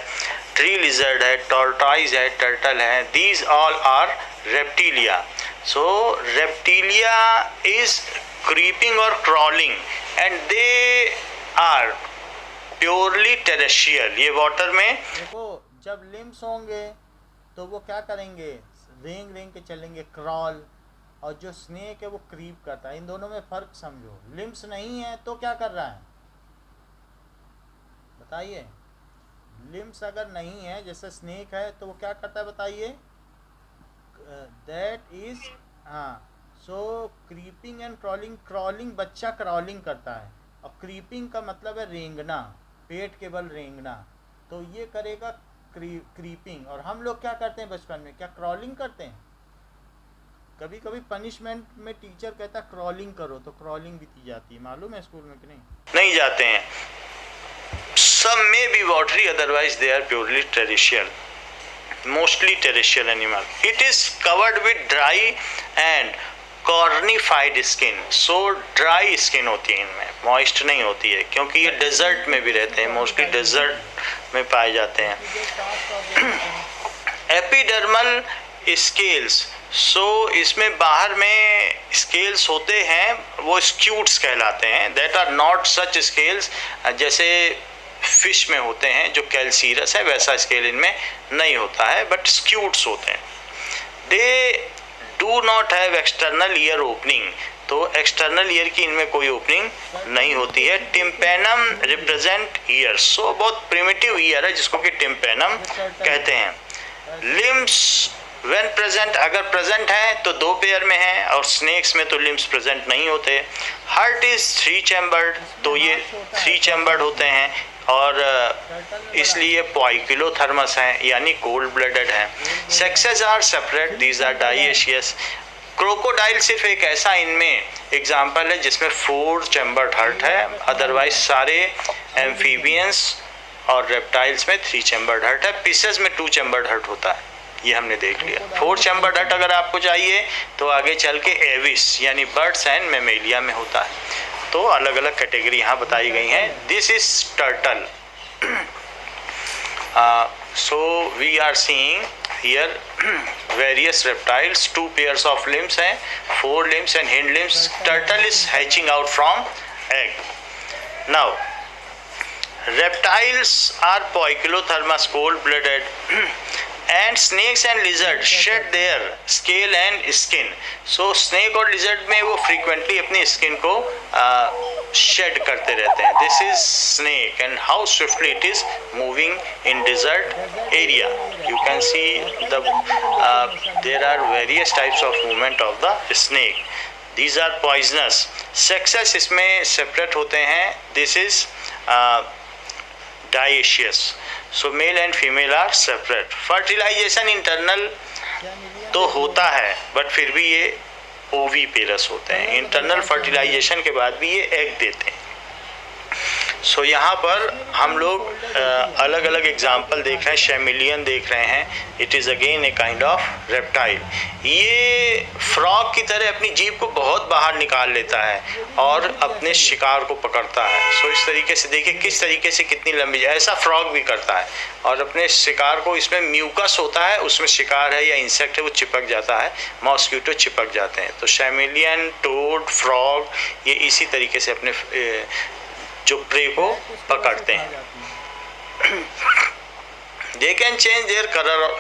ट्री लिजर्ड है, टॉर्टॉइज है, टर्टल है। These all are Reptilia. So Reptilia is creeping or crawling and they are purely terrestrial। ये वाटर में देखो जब लिम्स होंगे तो वो क्या करेंगे, रेंग रेंग के चलेंगे, क्रॉल, और जो स्नेक है वो क्रीप करता है। इन दोनों में फ़र्क समझो। लिम्स नहीं है तो क्या कर रहा है बताइए। लिम्स अगर नहीं है, जैसे स्नेक है, तो वो क्या करता है बताइए। दैट इज, हाँ, सो क्रीपिंग एंड क्रॉलिंग। क्रॉलिंग, बच्चा क्रॉलिंग करता है, और क्रीपिंग का मतलब है रेंगना, पेट के बल रेंगना। तो ये करेगा क्रीपिंग। और हम लोग क्या करते हैं बचपन में, क्या क्रॉलिंग करते हैं? कभी कभी पनिशमेंट में टीचर कहता है क्रॉलिंग करो, तो क्रॉलिंग भी की जाती है, मालूम है स्कूल में कि नहीं जाते हैं। Some may be watery, otherwise they are purely terrestrial, mostly terrestrial animal. It is covered with dry and cornified skin. So dry skin होती है इनमें, moist नहीं होती है, क्योंकि ये डेजर्ट में भी रहते हैं, मोस्टली डेजर्ट में पाए जाते हैं। एपिडर्मल स्केल्स, सो इसमें बाहर में स्केल्स होते हैं, वो स्क्यूट्स कहलाते हैं। That are not such scales जैसे फिश में होते हैं, जो कैल्सीरस है, वैसा स्केल इनमें नहीं होता है, बट स्क्यूट्स होते हैं। They do not have external ear opening, तो एक्सटर्नल ईयर की इनमें कोई ओपनिंग नहीं होती है। टिम्पेनम रिप्रेजेंट ईयर, सो बहुत प्रिमिटिव ईयर है जिसको कि टिम्पेनम कहते हैं। लिम्स व्हेन प्रेजेंट, अगर प्रेजेंट है तो 2 पेयर में है, और स्नेक्स में तो लिम्स प्रेजेंट नहीं होते। हार्ट इज 3 चैम्बर्ड, तो ये 3 चैम्बर्ड होते हैं, और इसलिए पॉइकिलोथर्मस हैं, यानी कोल्ड ब्लडेड हैं। Sexes are separate, these are dioecious. Crocodile सिर्फ एक ऐसा इनमें एग्जाम्पल है जिसमें 4 चैम्बर्ड हार्ट है, अदरवाइज सारे एम्फीबियंस और रेप्टाइल्स में 3 चैम्बर्ड हार्ट है। फिशेस में 2 चैम्बर्ड हार्ट होता है, ये हमने देख लिया। 4 चैम्बर्ड हार्ट अगर आपको चाहिए तो आगे चल के एविस यानी बर्ड्स एंड मेमेलिया में होता है। तो अलग अलग कैटेगरी यहाँ बताई गई हैं। This is turtle. So we are seeing here various reptiles, 2 pairs of limbs हैं, 4 limbs and hind limbs. Turtle is hatching out from egg. Now reptiles are poikilothermous, cold-blooded, and snakes and lizards shed their scale and skin. So snake और lizard में वो frequently अपनी skin को shed करते रहते हैं. This is snake and how swiftly it is moving in desert area. You can see there are various types of movement of the snake. These are poisonous. Sexes इसमें separate होते हैं. This is dioecious, so male and female are separate. Fertilization internal तो होता है, but फिर भी ये oviparous होते हैं। इंटरनल फर्टिलाइजेशन के बाद भी ये एग देते हैं। सो यहाँ पर हम लोग अलग अलग एग्जाम्पल देख रहे हैं। शैमिलियन देख रहे हैं, it is again a kind of reptile. ये फ्रॉग की तरह अपनी जीभ को बहुत बाहर निकाल लेता है और अपने शिकार को पकड़ता है। सो इस तरीके से देखिए किस तरीके से कितनी लंबी, ऐसा फ्रॉग भी करता है और अपने शिकार को, इसमें म्यूकस होता है, उसमें शिकार है या इंसेक्ट है वो चिपक जाता है, मॉस्किटो चिपक जाते हैं। तो शैमिलियन, टोड, फ्रॉग ये इसी तरीके से अपने जो प्रे को पकड़ते हैं। They can change their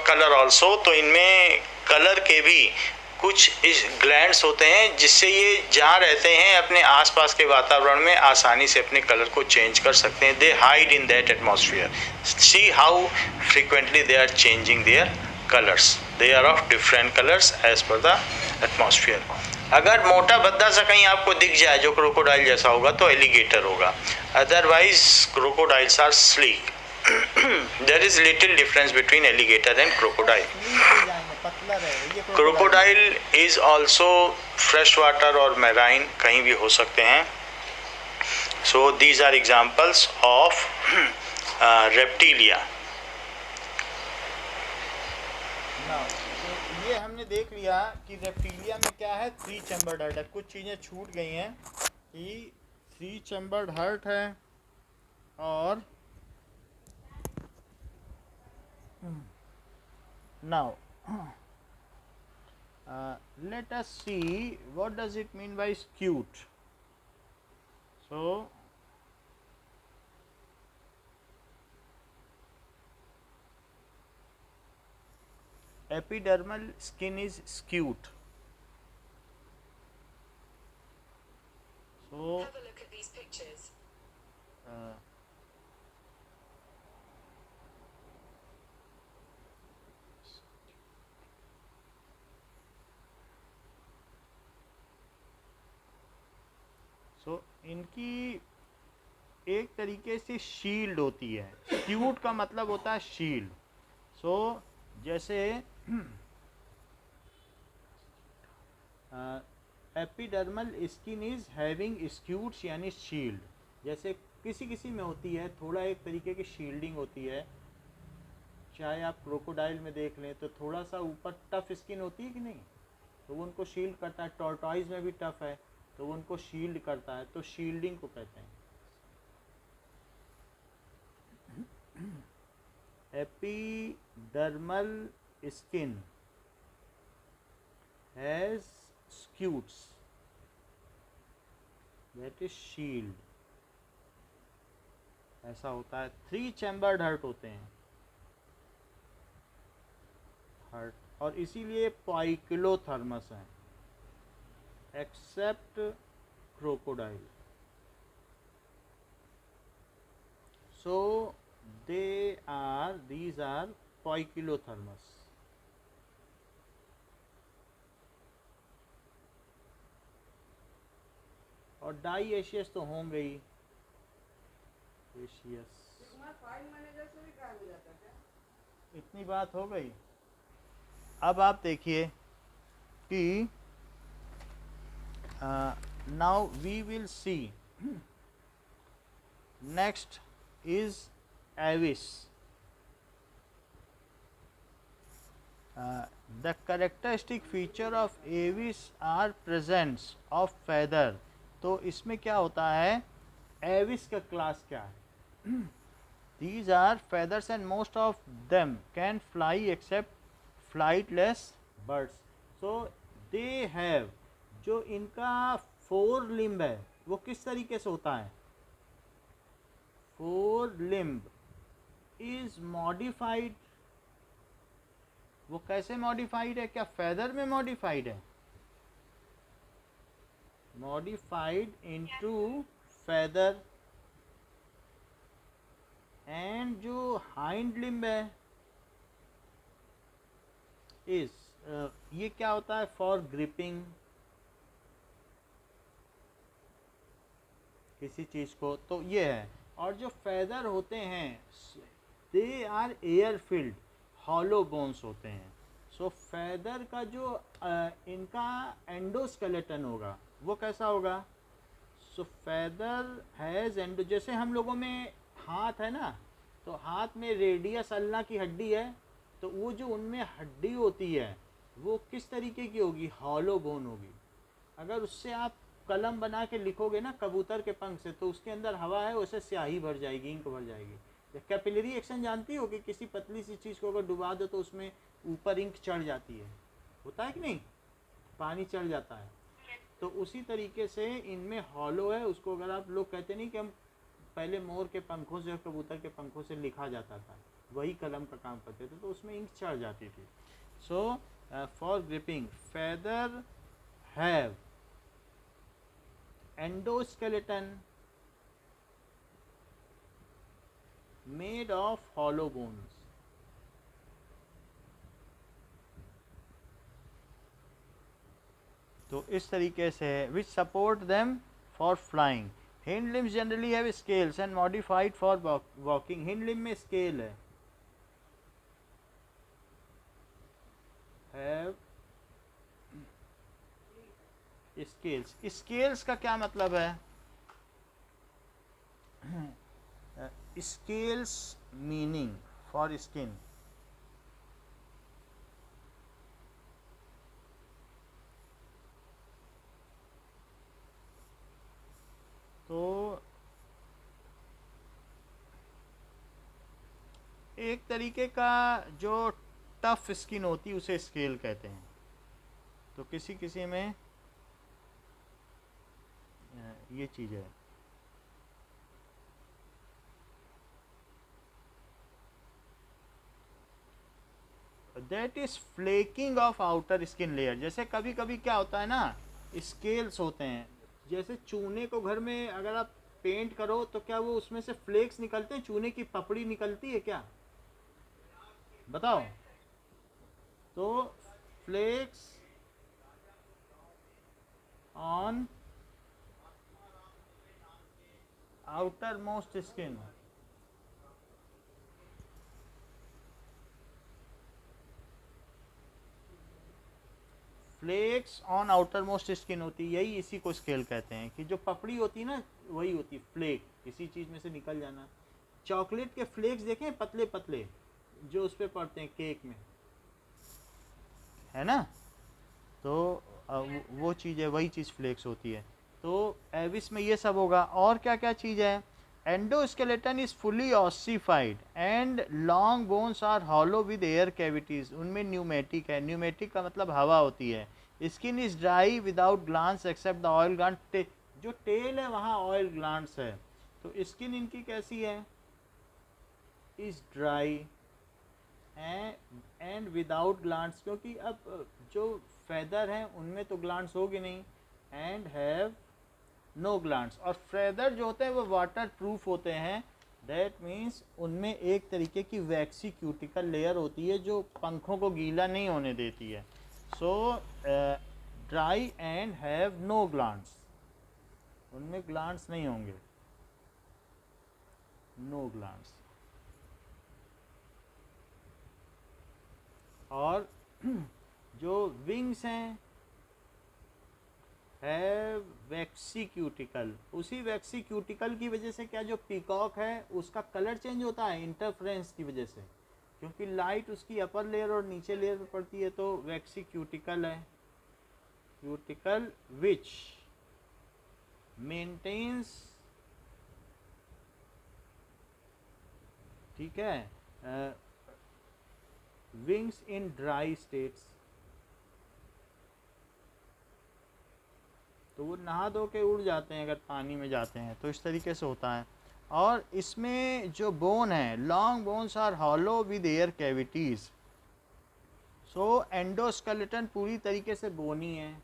colour also, तो इनमें कलर के भी कुछ इस ग्लैंड्स होते हैं जिससे ये जहाँ रहते हैं अपने आसपास के वातावरण में आसानी से अपने कलर को चेंज कर सकते हैं। They hide in that atmosphere. See how frequently they are changing their colors. They are of different colors as per the atmosphere. अगर मोटा भद्दा सा कहीं आपको दिख जाए जो क्रोकोडाइल जैसा होगा तो एलिगेटर होगा, otherwise crocodiles are sleek. There is little difference between alligator and crocodile. Crocodile is also freshwater और marine कहीं भी हो सकते हैं. So these are examples of reptilia. Now, तो ये हमने देख लिया कि रेप्टिलिया में क्या है, 3 चैम्बर्ड हार्ट है. कुछ चीज़ें छूट गई हैं कि 3 चैम्बर्ड हार्ट है और now let us see what does it mean by scute. So epidermal skin is scute. So have a look at these pictures. सो इनकी एक तरीके से शील्ड होती है. स्क्यूट का मतलब होता है शील्ड. सो जैसे epidermal skin is having scutes यानी शील्ड. जैसे किसी किसी में होती है, थोड़ा एक तरीके की शील्डिंग होती है. चाहे आप क्रोकोडाइल में देख लें तो थोड़ा सा ऊपर टफ स्किन होती है कि नहीं, तो वो उनको शील्ड करता है. टॉर्टॉइज में भी टफ है तो वो उनको शील्ड करता है, तो शील्डिंग को कहते हैं. Epidermal skin has scutes, that is shield. ऐसा होता है. 3 चैम्बर्ड हार्ट होते हैं हार्ट, और इसीलिए पाइकिलोथर्मस है except crocodile. So these are poikilothermus. और डाइएशियस तो होंगे ही. एशियस इतनी बात हो गई. अब आप देखिए कि now we will see next is avis. The characteristic feature of avis are presence of feather. तो इसमें क्या होता है, avis का क्लास क्या है. These are feathers and most of them can fly except flightless birds. So they have, जो इनका 4 लिम्ब है वो किस तरीके से होता है. 4 लिम्ब इज मॉडिफाइड. वो कैसे मॉडिफाइड है, क्या फेदर में मॉडिफाइड है. Modified into feather. एंड जो हाइंड लिम्ब है इस ये क्या होता है, फॉर ग्रिपिंग किसी चीज़ को, तो ये है. और जो फेदर होते हैं they are air filled, hollow bones होते हैं. सो फेदर का जो इनका एंडोस्केलेटन होगा वो कैसा होगा. सो फेदर हैज़ एंडो, जैसे हम लोगों में हाथ है ना, तो हाथ में रेडियस अल्ना की हड्डी है, तो वो जो उनमें हड्डी होती है वो किस तरीके की होगी, हॉलो बोन होगी. अगर उससे आप कलम बना के लिखोगे ना कबूतर के पंख से, तो उसके अंदर हवा है, उससे स्याही भर जाएगी, इंक भर जाएगी. कैपिलरी एक्शन जानती हो कि किसी पतली सी चीज़ को अगर डुबा दो तो उसमें ऊपर इंक चढ़ जाती है, होता है कि नहीं, पानी चढ़ जाता है. तो उसी तरीके से इनमें हॉलो है. उसको अगर आप लोग कहते नहीं कि हम पहले मोर के पंखों से और कबूतर के पंखों से लिखा जाता था, वही कलम का काम करते थे, तो उसमें इंक चढ़ जाती थी. So for gripping feather have endoskeleton made of hollow bones. तो इस तरीके से है, which support them for flying. Hind limbs generally have scales and modified for walking. Hind limb में स्केल है, हैव स्केल्स। स्केल्स का क्या मतलब है? स्केल्स मीनिंग फॉर स्किन, तो एक तरीके का जो टफ स्किन होती है उसे स्केल कहते हैं। तो किसी किसी में ये चीज़ है। That is flaking of outer skin layer. जैसे कभी कभी क्या होता है ना, स्केल्स होते हैं, जैसे चूने को घर में अगर आप पेंट करो तो क्या वो उसमें से फ्लेक्स निकलते हैं, चूने की पपड़ी निकलती है क्या, बताओ? तो flakes on outermost skin, flakes on outermost skin होती है, यही इसी को स्केल कहते हैं। कि जो पपड़ी होती है ना वही होती है फ्लेक, किसी चीज़ में से निकल जाना। चॉकलेट के फ्लेक्स देखें पतले पतले जो उस पर पड़ते हैं केक में, है ना? तो वो चीज़ है, वही चीज़ फ्लेक्स होती है। तो एविस में ये सब होगा। और क्या क्या चीज़ है? Endoskeleton is fully ossified and long bones are hollow with air cavities. उनमें न्यूमेटिक है, न्यूमेटिक का मतलब हवा होती है। Skin is dry without glands except the oil gland. जो टेल है वहाँ ऑयल ग्लैंड्स है। तो स्किन इनकी कैसी है? Is dry and without glands, क्योंकि अब जो फेदर हैं उनमें तो ग्लैंड्स होगी नहीं। And have no glands. और फेदर जो होते हैं वो वाटर प्रूफ होते हैं। दैट मीन्स उनमें एक तरीके की वैक्सी क्यूटिकल लेयर होती है जो पंखों को गीला नहीं होने देती है। So dry and have no glands, उनमें ग्लैंड्स नहीं होंगे, नो ग्लैंड्स। और जो विंग्स हैं है वैक्सी क्यूटिकल। उसी वैक्सी क्यूटिकल की वजह से क्या जो पीकॉक है उसका कलर चेंज होता है इंटरफ्रेंस की वजह से, क्योंकि लाइट उसकी अपर लेयर और नीचे लेयर पर पड़ती है। तो वैक्सी क्यूटिकल है, क्यूटिकल विच मेंटेन्स, ठीक है, विंग्स इन ड्राई स्टेट्स। तो वो नहा धो के उड़ जाते हैं अगर पानी में जाते हैं, तो इस तरीके से होता है। और इसमें जो बोन है, long bones are hollow with air cavities. So endoskeleton पूरी तरीके से बोनी है।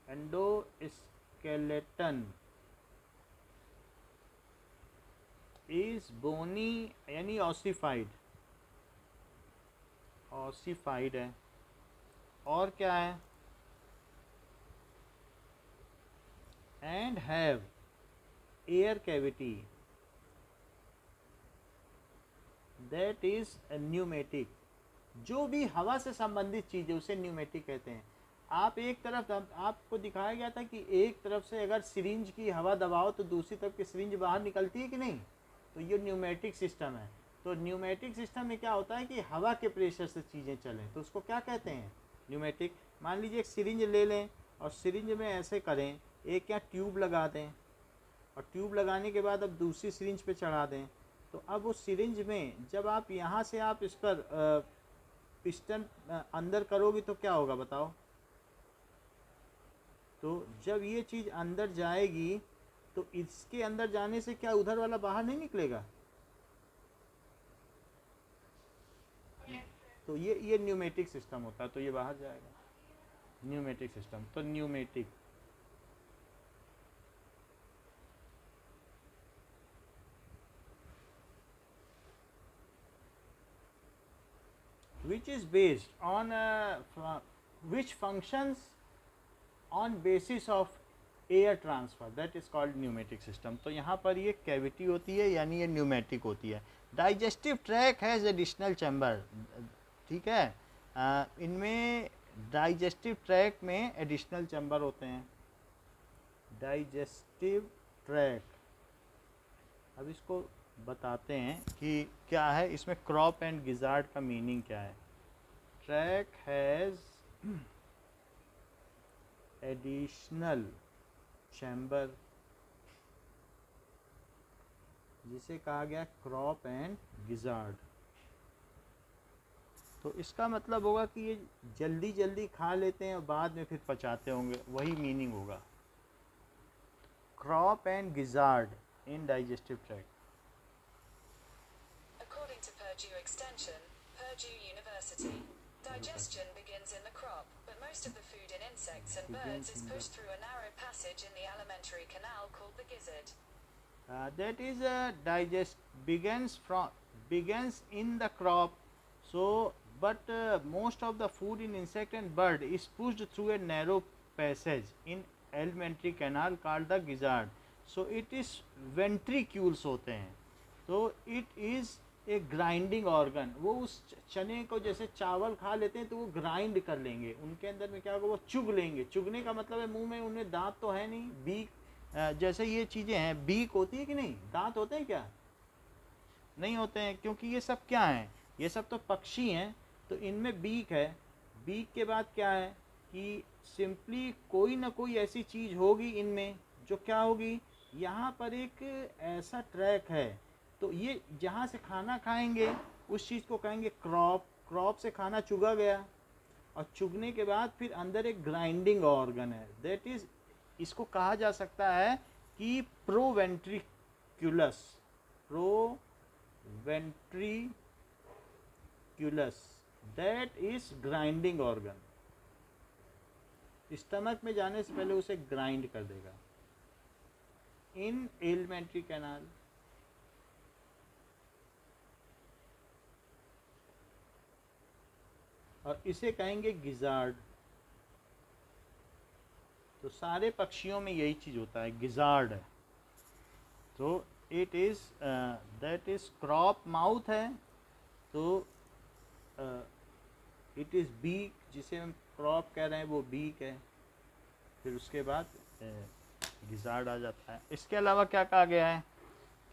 एंडोस्केलेटन इज बोनी यानी ऑसिफाइड, ऑसिफाइड है। और क्या है? And have air cavity, that is pneumatic. जो भी हवा से संबंधित चीज़ है उसे न्यूमेटिक कहते हैं। आप एक तरफ, आपको दिखाया गया था कि एक तरफ से अगर सिरिंज की हवा दबाओ तो दूसरी तरफ की सिरिंज बाहर निकलती है कि नहीं, तो ये न्यूमेटिक सिस्टम है। तो न्यूमेटिक सिस्टम में क्या होता है कि हवा के प्रेशर से चीज़ें चलें, तो उसको क्या कहते हैं? न्यूमेटिक। मान लीजिए एक सिरिंज ले लें और सिरिंज में ऐसे करें, एक या ट्यूब लगा दें और ट्यूब लगाने के बाद अब दूसरी सिरिंज पे चढ़ा दें। तो अब उस सिरिंज में जब आप यहाँ से आप इस पर पिस्टन अंदर करोगे तो क्या होगा बताओ? तो जब ये चीज़ अंदर जाएगी तो इसके अंदर जाने से क्या उधर वाला बाहर नहीं निकलेगा? तो ये न्यूमेटिक सिस्टम होता है, तो ये बाहर जाएगा, न्यूमेटिक सिस्टम। तो pneumatic which is based on which functions on basis of air transfer, that is called pneumatic system. तो यहाँ पर ये कैविटी होती है, यानी ये न्यूमेटिक होती है। Digestive track has additional chamber, ठीक है। इनमें डाइजेस्टिव ट्रैक में एडिशनल चैम्बर होते हैं। डाइजेस्टिव ट्रैक, अब इसको बताते हैं कि क्या है इसमें क्रॉप एंड गिजार्ड का मीनिंग क्या है। ट्रैक हैज़ एडिशनल चैम्बर, जिसे कहा गया क्रॉप एंड गिजार्ड। तो इसका मतलब होगा कि ये जल्दी जल्दी खा लेते हैं और बाद में फिर पचाते होंगे, वही मीनिंग होगा। Crop and gizzard in digestive tract. According to Purdue Extension, Purdue University, digestion begins in the crop, but most of the food in insects and birds is pushed through a narrow passage in the alimentary canal called the gizzard. That is begins in the crop. So, but most of the food in insect and bird is pushed through a narrow passage in alimentary canal called the gizzard. So it is ventricules होते हैं। तो it is A grinding organ. वो उस चने को जैसे चावल खा लेते हैं तो वो ग्राइंड कर लेंगे, उनके अंदर में क्या होगा, वो चुग लेंगे। चुगने का मतलब है मुंह में उन्हें दांत तो है नहीं, बीक जैसे ये चीज़ें हैं, बीक होती है कि नहीं, दांत होते हैं क्या, नहीं होते हैं, क्योंकि ये सब क्या हैं, ये सब तो पक्षी हैं, तो इनमें बीक है। बीक के बाद क्या है कि सिंपली कोई ना कोई ऐसी चीज़ होगी इनमें जो क्या होगी, यहाँ पर एक ऐसा ट्रैक है, तो ये जहाँ से खाना खाएंगे उस चीज़ को कहेंगे क्रॉप। क्रॉप से खाना चुगा गया और चुगने के बाद फिर अंदर एक ग्राइंडिंग ऑर्गन है, दैट इज़, इसको कहा जा सकता है कि proventriculus. Proventriculus that is grinding organ. Stomach में जाने से पहले उसे ग्राइंड कर देगा इन एलिमेंट्री कैनाल। और इसे कहेंगे गिजार्ड। तो सारे पक्षियों में यही चीज़ होता है, गिजार्ड है। तो it is that is crop mouth है, तो इट इज़ बीक, जिसे हम क्रॉप कह रहे हैं वो बीक है। फिर उसके बाद गिजार्ड आ जाता है। इसके अलावा क्या कहा गया है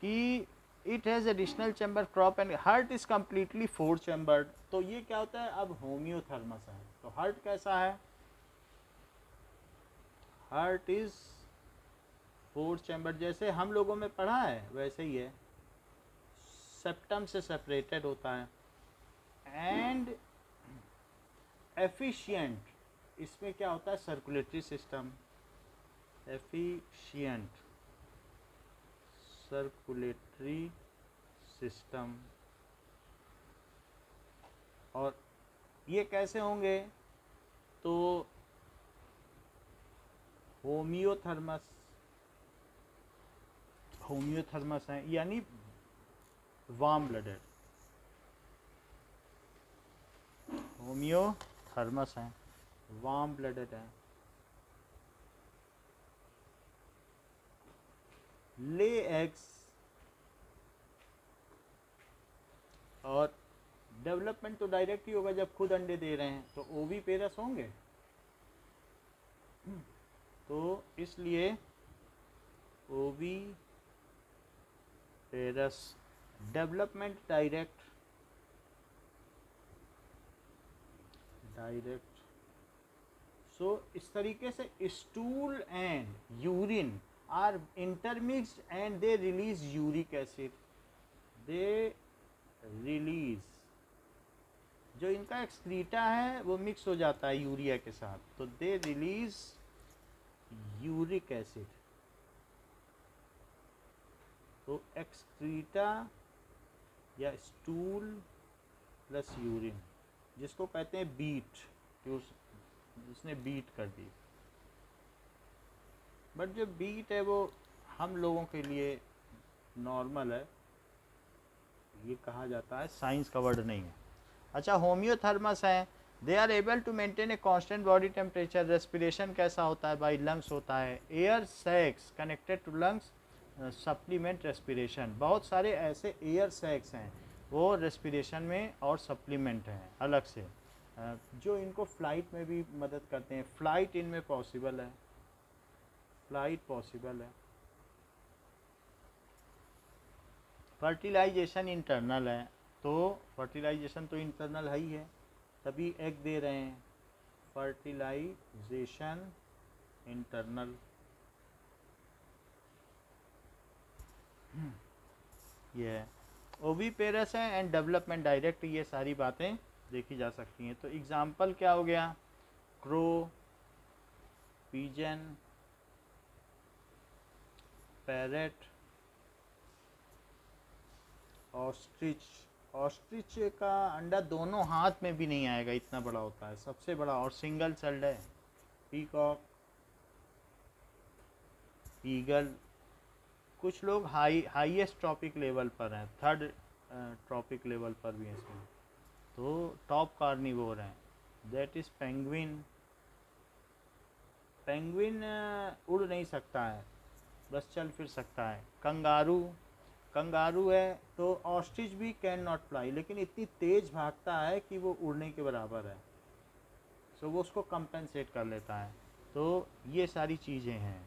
कि it has additional chamber, crop and heart is completely 4 chambered. तो ये क्या होता है, अब होम्योथर्मस है। तो हार्ट कैसा है, हार्ट इज़ 4 चैम्बर, जैसे हम लोगों में पढ़ा है वैसे ही है, सेप्टम से सेपरेटेड होता है। एंड एफिशिएंट, इसमें क्या होता है, circulatory system, efficient circulatory system. और ये कैसे होंगे, तो होम्योथर्मस, होम्योथर्मस हैं, यानी वार्म ब्लडेड, होम्योथर्मस हैं, वार्म ब्लडेड हैं। ले एग्स, और डेवलपमेंट तो डायरेक्ट ही होगा जब खुद अंडे दे रहे हैं, तो ओवी पेरस होंगे। तो इसलिए ओवी पेरस, डेवलपमेंट डायरेक्ट, सो इस तरीके से stool and urine are intermixed and they release uric acid, they release, जो इनका एक्सक्रीटा है वो मिक्स हो जाता है यूरिया के साथ, तो दे रिलीज यूरिक एसिड। तो एक्सक्रीटा या स्टूल प्लस यूरिन, जिसको कहते हैं बीट, कि उसने बीट कर दी। बट जो बीट है वो हम लोगों के लिए नॉर्मल है, ये कहा जाता है, साइंस का वर्ड नहीं है। अच्छा, होम्योथर्मस है, they are able to maintain a constant body temperature. Respiration कैसा होता है? बाई लंग्स होता है। Air sacs connected to lungs supplement respiration. बहुत सारे ऐसे एयर सैक्स हैं वो रेस्पिरेशन में और सप्लीमेंट हैं अलग से, जो इनको फ्लाइट में भी मदद करते हैं। फ्लाइट इनमें पॉसिबल है, फ्लाइट पॉसिबल है। फर्टिलाइजेशन इंटरनल है, तो फर्टिलाइजेशन तो इंटरनल है ही है, तभी एग दे रहे हैं। फर्टिलाइजेशन इंटरनल, ये है। ओवीपेरस है एंड डेवलपमेंट डायरेक्ट, ये सारी बातें देखी जा सकती हैं। तो एग्जाम्पल क्या हो गया? Crow, pigeon, parrot, ostrich. Ostrich का अंडा दोनों हाथ में भी नहीं आएगा, इतना बड़ा होता है, सबसे बड़ा, और सिंगल सेल्ड है। Peacock, eagle. कुछ लोग हाईएस्ट ट्रॉपिक लेवल पर हैं, थर्ड ट्रॉपिक लेवल पर भी हैं इसमें, तो टॉप कार्निवोर हैं। That is penguin. पेंगुइन उड़ नहीं सकता है, बस चल फिर सकता है। कंगारू, कंगारू है। तो ऑस्ट्रिच भी कैन नॉट फ्लाई, लेकिन इतनी तेज़ भागता है कि वो उड़ने के बराबर है, सो वो उसको कंपेंसेट कर लेता है। तो ये सारी चीज़ें हैं।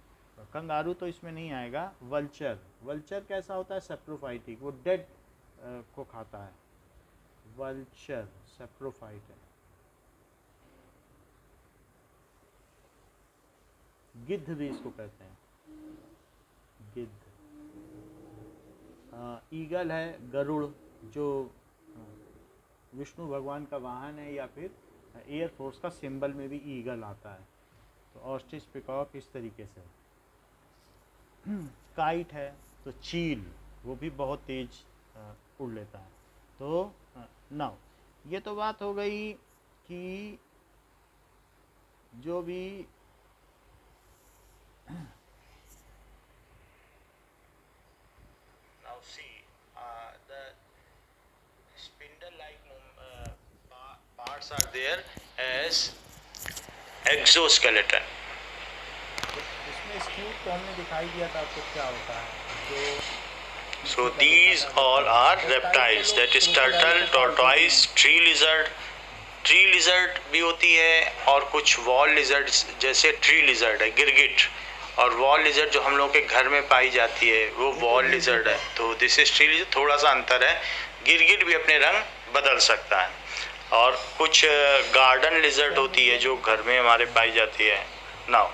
कंगारू तो इसमें नहीं आएगा। वल्चर, वल्चर कैसा होता है? सेप्रोफाइटिक, वो डेड को खाता है। वल्चर सेप्रोफाइट है। गिद्ध भी इसको कहते हैं, गिद्ध। ईगल है, गरुड़, जो विष्णु भगवान का वाहन है, या फिर एयरफोर्स का सिंबल में भी ईगल आता है। तो ऑस्ट्रिच, पिकॉक, इस तरीके से। काइट है, तो चील, वो भी बहुत तेज उड़ लेता है। तो नाउ ये तो बात हो गई कि जो भी Now see, the spindle-like parts are there as exoskeleton. इसमें स्क्यूट तो हमने दिखाई दिया था आपको क्या होता है। जो So these all are reptiles, that is turtle, tortoise, tree lizard. Tree lizard भी होती है, और कुछ वॉल लिजर्ड जैसे ट्री लिजर्ड है, गिरगिट, और वॉल लिजर्ड जो हम लोग के घर में पाई जाती है वो वॉल लिजर्ड है। तो दिस इज ट्री लिजर्ड, थोड़ा सा अंतर है। गिरगिट भी अपने रंग बदल सकता है। और कुछ गार्डन लिजर्ड होती है जो घर में हमारे पाई जाती है। Now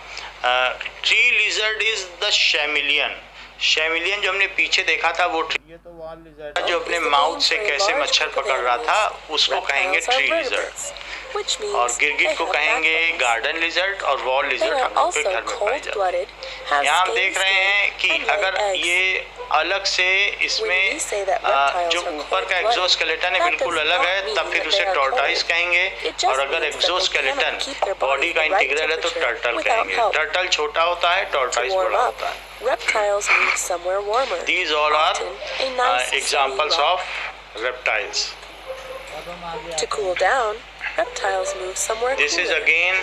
tree lizard is the chameleon. Chameleon जो हमने पीछे देखा था, वो ये तो वॉल लिजर्ड जो अपने माउथ से कैसे मच्छर पकड़ रहा था, उसको कहेंगे ट्री लिजर्ड। और गिरगिट को कहेंगे गार्डन लिजर्ड, और वॉल लिजर्ड हम लोग के घर में पाई जाती है। यहाँ हम देख रहे हैं कि अगर ये अलग से इसमें जो ऊपर का एक्सोस्केलेटन है बिल्कुल अलग है, तब फिर उसे टॉर्टाइस कहेंगे। और अगर एक्सोस्केलेटन बॉडी का इंटीग्रल है तो टर्टल कहेंगे। टर्टल छोटा होता है, टॉर्टाइस बड़ा होता है। Reptiles move somewhere warmer. These all are Often a nice examples sunny of reptiles. अब हम आगे To cool down, reptiles move somewhere This is cooler, again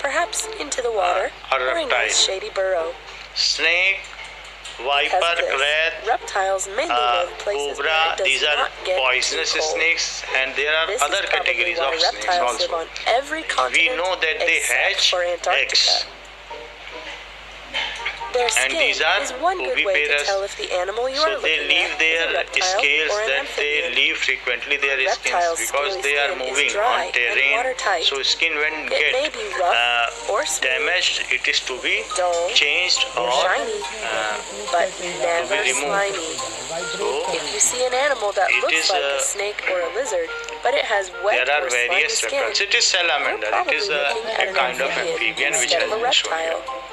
perhaps into the water a or a reptile. nice shady burrow. snake, Because viper, of this, rat, reptiles mainly live places cobra. where it does These are not get poisonous too cold. snakes, and there are This other is probably categories why of snakes reptiles live also. on every continent We know that they except hatch for Antarctica. eggs. Their And skin these are is one good way to oviparous. tell if the animal you So are they looking leave at is a their reptile scales, or an that they amphibian. leave frequently their skins Reptiles' because scaly they are skin is moving dry on and terrain. watertight. So skin when It may get be rough or smooth, damaged, it is to be dull, changed or or shiny, but never removed. slimy. So If you see an animal that It looks is, like a snake or a lizard, but it has wet there are or slimy various skin, reptiles. It is you're salamander. It probably is looking at a an kind of amphibian which instead has of a been shown reptile. here.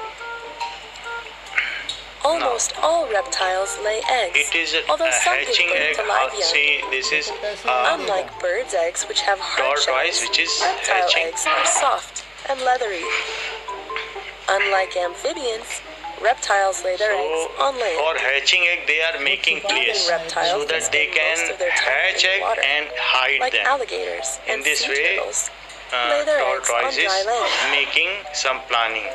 Almost all reptiles lay eggs, It is a although some give hatching birth egg. to live young. See, this is Unlike birds' eggs, which have hard tortoise, shells, which is reptile hatching. eggs are soft and leathery. Unlike amphibians, reptiles lay their eggs So on land. for hatching egg, they are making place reptiles so that they spend most can of their time hatch in egg water, and hide like them. alligators In and this sea way, turtles. lay their eggs on dry tortoises land. making some planning.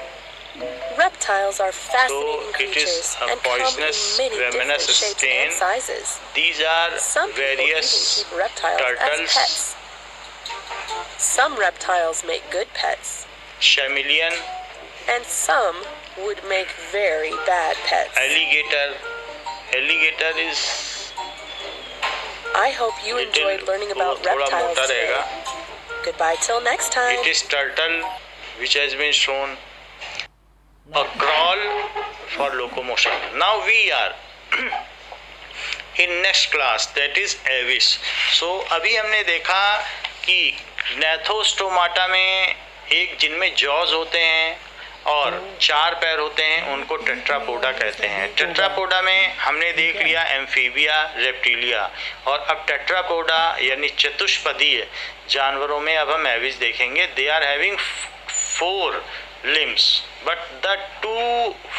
Reptiles are fascinating So it is creatures a and come in poisonous many different venomous shapes stain. and sizes. These are Some people even various keep reptiles as turtles, pets. Some reptiles make good pets, chameleon, and some would make very bad pets. alligator. Alligator is I hope you little, enjoyed learning about थोड़ा reptiles मोटा today. रहेगा. Goodbye till next time. It is turtle which has been shown a crawl for locomotion. Now we are in next class, that is avis. So अभी हमने देखा कि gnathostomatā में एक जिनमें जॉज होते हैं और 4 पैर होते हैं, उनको टेट्रापोडा कहते हैं. टेट्रापोडा में हमने देख लिया एम्फीबिया, रेप्टिलिया, और अब टेट्रापोडा यानी चतुष्पदीय जानवरों में अब हम एविस देखेंगे. They are having 4 limbs, but the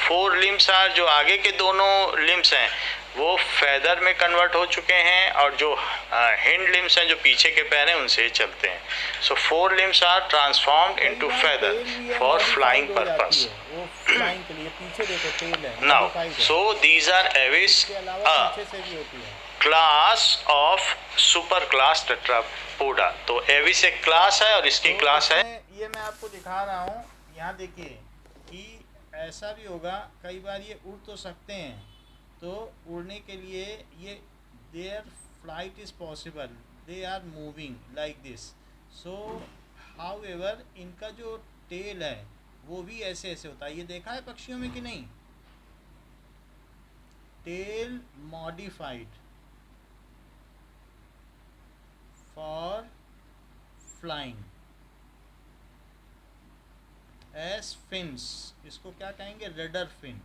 4 limbs are, जो आगे के दोनों लिम्स हैं वो फेदर में कन्वर्ट हो चुके हैं, और जो हिंड लिम्स हैं, जो पीछे के पैर हैं, उनसे चलते हैं. So 4 limbs are transformed into feather for flying purpose. Now so these are Aves, class of super class Tetrapoda. तो एविस एक क्लास है और इसकी क्लास है. ये मैं आपको दिखा रहा हूँ, यहाँ देखिए कि ऐसा भी होगा, कई बार ये उड़ तो सकते हैं, तो उड़ने के लिए ये their flight is possible, they are moving like this. So however इनका जो टेल है वो भी ऐसे ऐसे होता है. ये देखा है पक्षियों में कि नहीं, tail modified for flying as fins. इसको क्या कहेंगे, रेडर फिन,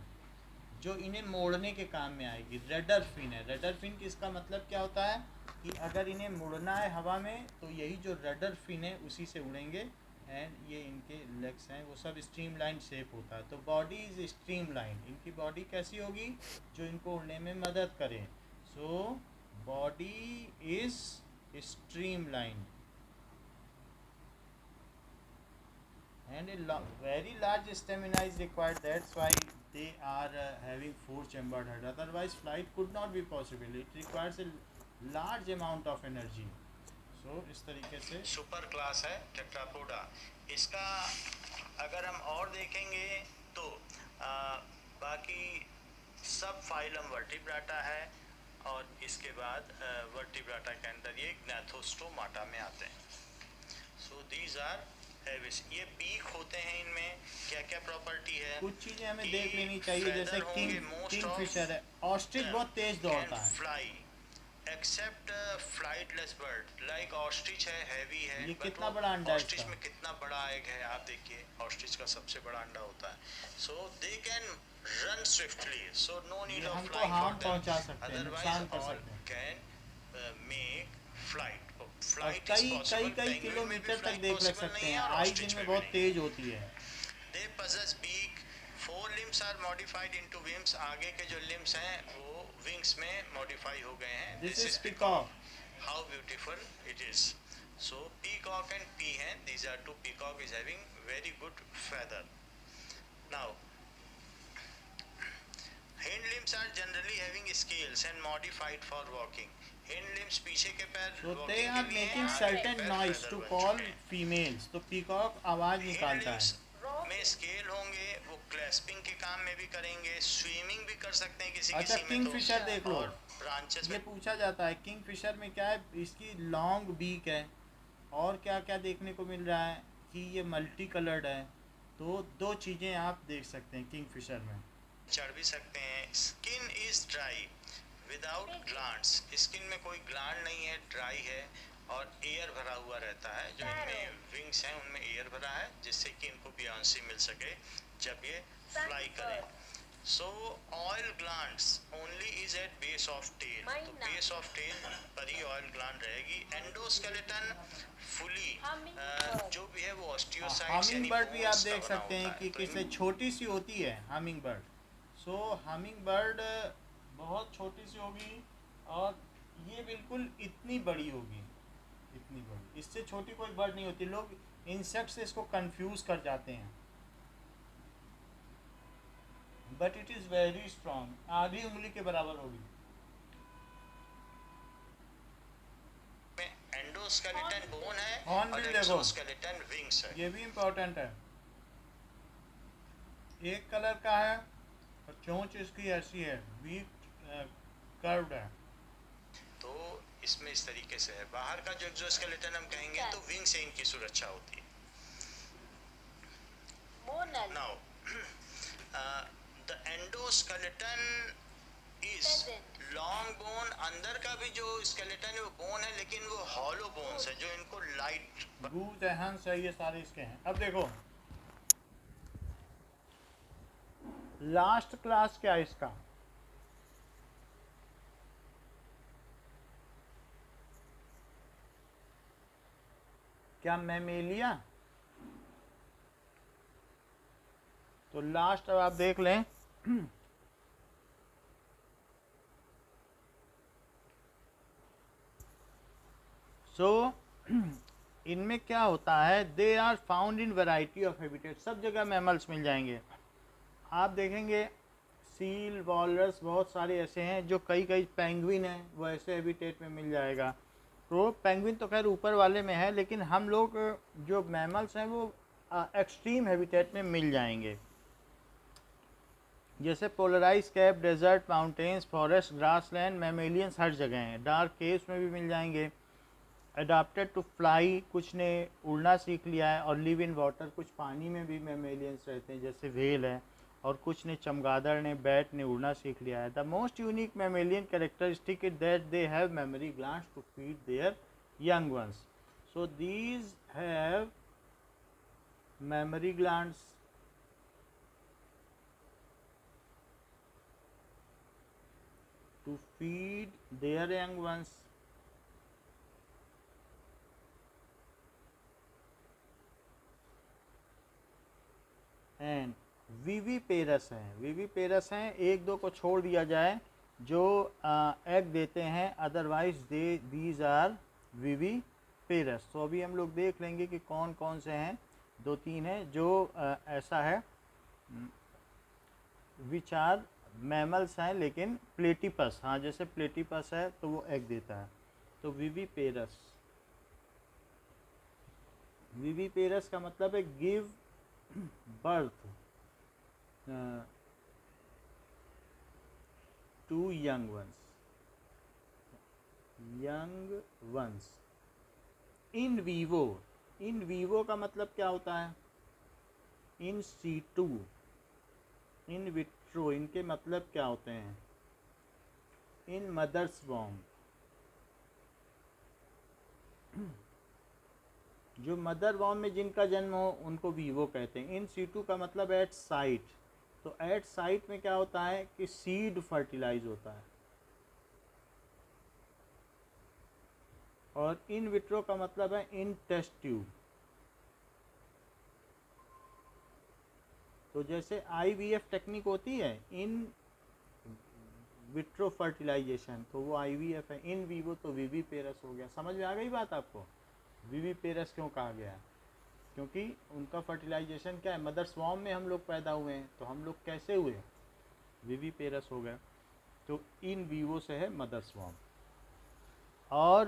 जो इन्हें मोड़ने के काम में आएगी. रेडर फिन है. रेडर फिन की इसका मतलब क्या होता है कि अगर इन्हें मुड़ना है हवा में तो यही जो रेडर फिन है उसी से उड़ेंगे. एंड ये इनके लेग्स हैं, वो सब स्ट्रीमलाइन शेप होता है. तो बॉडी इज स्ट्रीमलाइन. इनकी बॉडी कैसी होगी, जो इनको उड़ने में मदद करे. So body is streamline and a very large stamina is required. That's why they are having 4 chambered head. Otherwise flight could not be possible. It requires a large amount of energy. So इस तरीके से super class है Tetrapoda. इसका अगर हम और देखेंगे तो बाकी सब फाइलम वर्टिब्राटा है, और इसके बाद वर्टिब्राटा के अंदर ये gnathostomatā में आते हैं. So these are Aves. ये पीक होते हैं, इनमें क्या क्या प्रॉपर्टी है, कुछ चीज़ें हमें देख लेनी चाहिए. जैसे किंगफिशर है, ऑस्ट्रिच बहुत तेज दौड़ता है. Fly except flightless bird like ostrich है, हैवी है. ये कितना बड़ा अंडा है ऑस्ट्रिच इसका? में कितना बड़ा एग है आप देखिए. ऑस्ट्रिच का सबसे बड़ा अंडा होता है. So they can run swiftly, so no need of हमको फ्लाइंग हार्म फॉर देम. पहुंचा सकते हैं, नुकसान कर अदरवाइज सकते हैं. Can make flight. और कई किलोमीटर तक देख लग सकते हैं. आई जिनमें बहुत तेज होती है. They possess beak. 4 limbs are modified into wings. आगे के जो limbs हैं वो wings में modify हो गए हैं. This is peacock. How beautiful it is. So peacock and peahen, these are 2. Peacock is having very good feather. Now hind limbs are generally having scales and modified for walking. Hind limbs पीछे के पैर, So they are making certain noise to call females. तो peacock आवाज निकालता है. में scale होंगे, वो क्लैस्पिंग के काम में भी करेंगे, स्विमिंग भी कर सकते हैं किसी अच्छा, किसी में. किंगफिशर देख लो. ब्रांचेस ये पूछा जाता है किंगफिशर में क्या है, इसकी लॉन्ग बीक है, और क्या क्या देखने को मिल रहा है कि ये मल्टी कलर्ड है. तो 2 चीज़ें आप देख सकते हैं किंगफिशर में. चढ़ भी सकते हैं. Skin is dry without glands. Skin में कोई ग्लैंड नहीं है, ड्राई है, और एयर भरा हुआ रहता है. जो इनमें विंग्स हैं उनमें एयर भरा है, जिससे कि इनको बियॉन्सी मिल सके जब ये फ्लाई करें. So oil glands only is at base of tail. तो बेस ऑफ टेल पर ही ऑयल ग्लैंड रहेगी. एंडोस्केलेटन फुली जो भी है वो ऑस्टियोसाइट्स. हमिंग बर्ड भी आप देख सकते हैं कि किससे छोटी सी होती है हमिंग बर्ड. सो हमिंग बर्ड बहुत छोटी सी होगी, और ये बिल्कुल इतनी बड़ी होगी, इतनी बड़ी. इससे छोटी कोई बर्ड नहीं होती. लोग इंसेक्ट्स इसको कंफ्यूज कर जाते हैं, but it is very strong, आधी उंगली के बराबर होगी। एंडोस्केलेटन बोन है हॉर्न और भी देखो, एक्सोस्केलेटन विंग्स है। ये भी इम्पोर्टेंट है। एक कलर का है और चोंच इसकी ऐसी है, वीक कर्व्ड है। तो इसमें इस तरीके से है। बाहर का जो एक्सोस्केलेटन हम कहेंगे तो विंग से इनकी सुरक्षा होती है। Now the endoskeleton is long bone, अंदर का भी जो स्केलेटन है वो बोन है, लेकिन वो हॉलो बोन्स है जो इनको लाइट गूज हंस है, ये सारे इसके हैं। अब देखो लास्ट क्लास क्या है इसका, क्या मैमेलिया? तो लास्ट अब आप देख लें इनमें क्या होता है, they are found in variety of habitat, सब जगह मैमल्स मिल जाएंगे। आप देखेंगे सील, वॉलरस, बहुत सारे ऐसे हैं जो कई पेंगुइन हैं, वो ऐसे हैबिटेट में मिल जाएगा। तो पेंगुइन तो खैर ऊपर वाले में है, लेकिन हम लोग जो मैमल्स हैं वो एक्सट्रीम हैबिटेट में मिल जाएंगे, जैसे polar ice cap, desert, mountains, forest, grassland, mammalians हर जगह हैं। डार्क केव्स में भी मिल जाएंगे। अडाप्टेड टू फ्लाई, कुछ ने उड़ना सीख लिया है, और लिव इन वाटर, कुछ पानी में भी मैमेलियंस रहते हैं जैसे व्हेल है, और कुछ ने, चमगादड़ ने, बैट ने उड़ना सीख लिया है। The most unique mammalian characteristic is that they have memory glands to feed their young ones. So these have memory glands to feed their young ones. And viviparous हैं, विविपेरस हैं, एक दो को छोड़ दिया जाए जो एग देते हैं, अदरवाइज दीज आर विविपेरस। तो अभी हम लोग देख लेंगे कि कौन कौन से हैं। दो तीन है जो ऐसा है, विच आर मैमल्स हैं लेकिन प्लेटिपस, हाँ जैसे प्लेटिपस है तो वो एग देता है। तो विविपेरस, विविपेरस का मतलब है give birth to young ones, young ones. In vivo, in vivo का मतलब क्या होता है, इन सीटू, इन विट्रो, इनके मतलब क्या होते हैं, इन मदर्स वॉर्म, जो मदर वॉर्म में जिनका जन्म हो उनको वीवो कहते हैं। इन सीटू का मतलब एट साइट, तो एट साइट में क्या होता है कि सीड फर्टिलाइज होता है। और इन विट्रो का मतलब है इन टेस्ट ट्यूब। तो जैसे IVF टेक्निक होती है, इन विट्रो फर्टिलाइजेशन, तो वो IVF है। इन वीवो तो विविपेरस हो गया। समझ में आ गई बात आपको, विविपेरस क्यों कहा गया है? क्योंकि उनका फर्टिलाइजेशन क्या है, मदर स्वॉर्म में हम लोग पैदा हुए हैं, तो हम लोग कैसे हुए, विविपेरस हो गए। तो इन वीवो से है मदर स्वॉर्म। और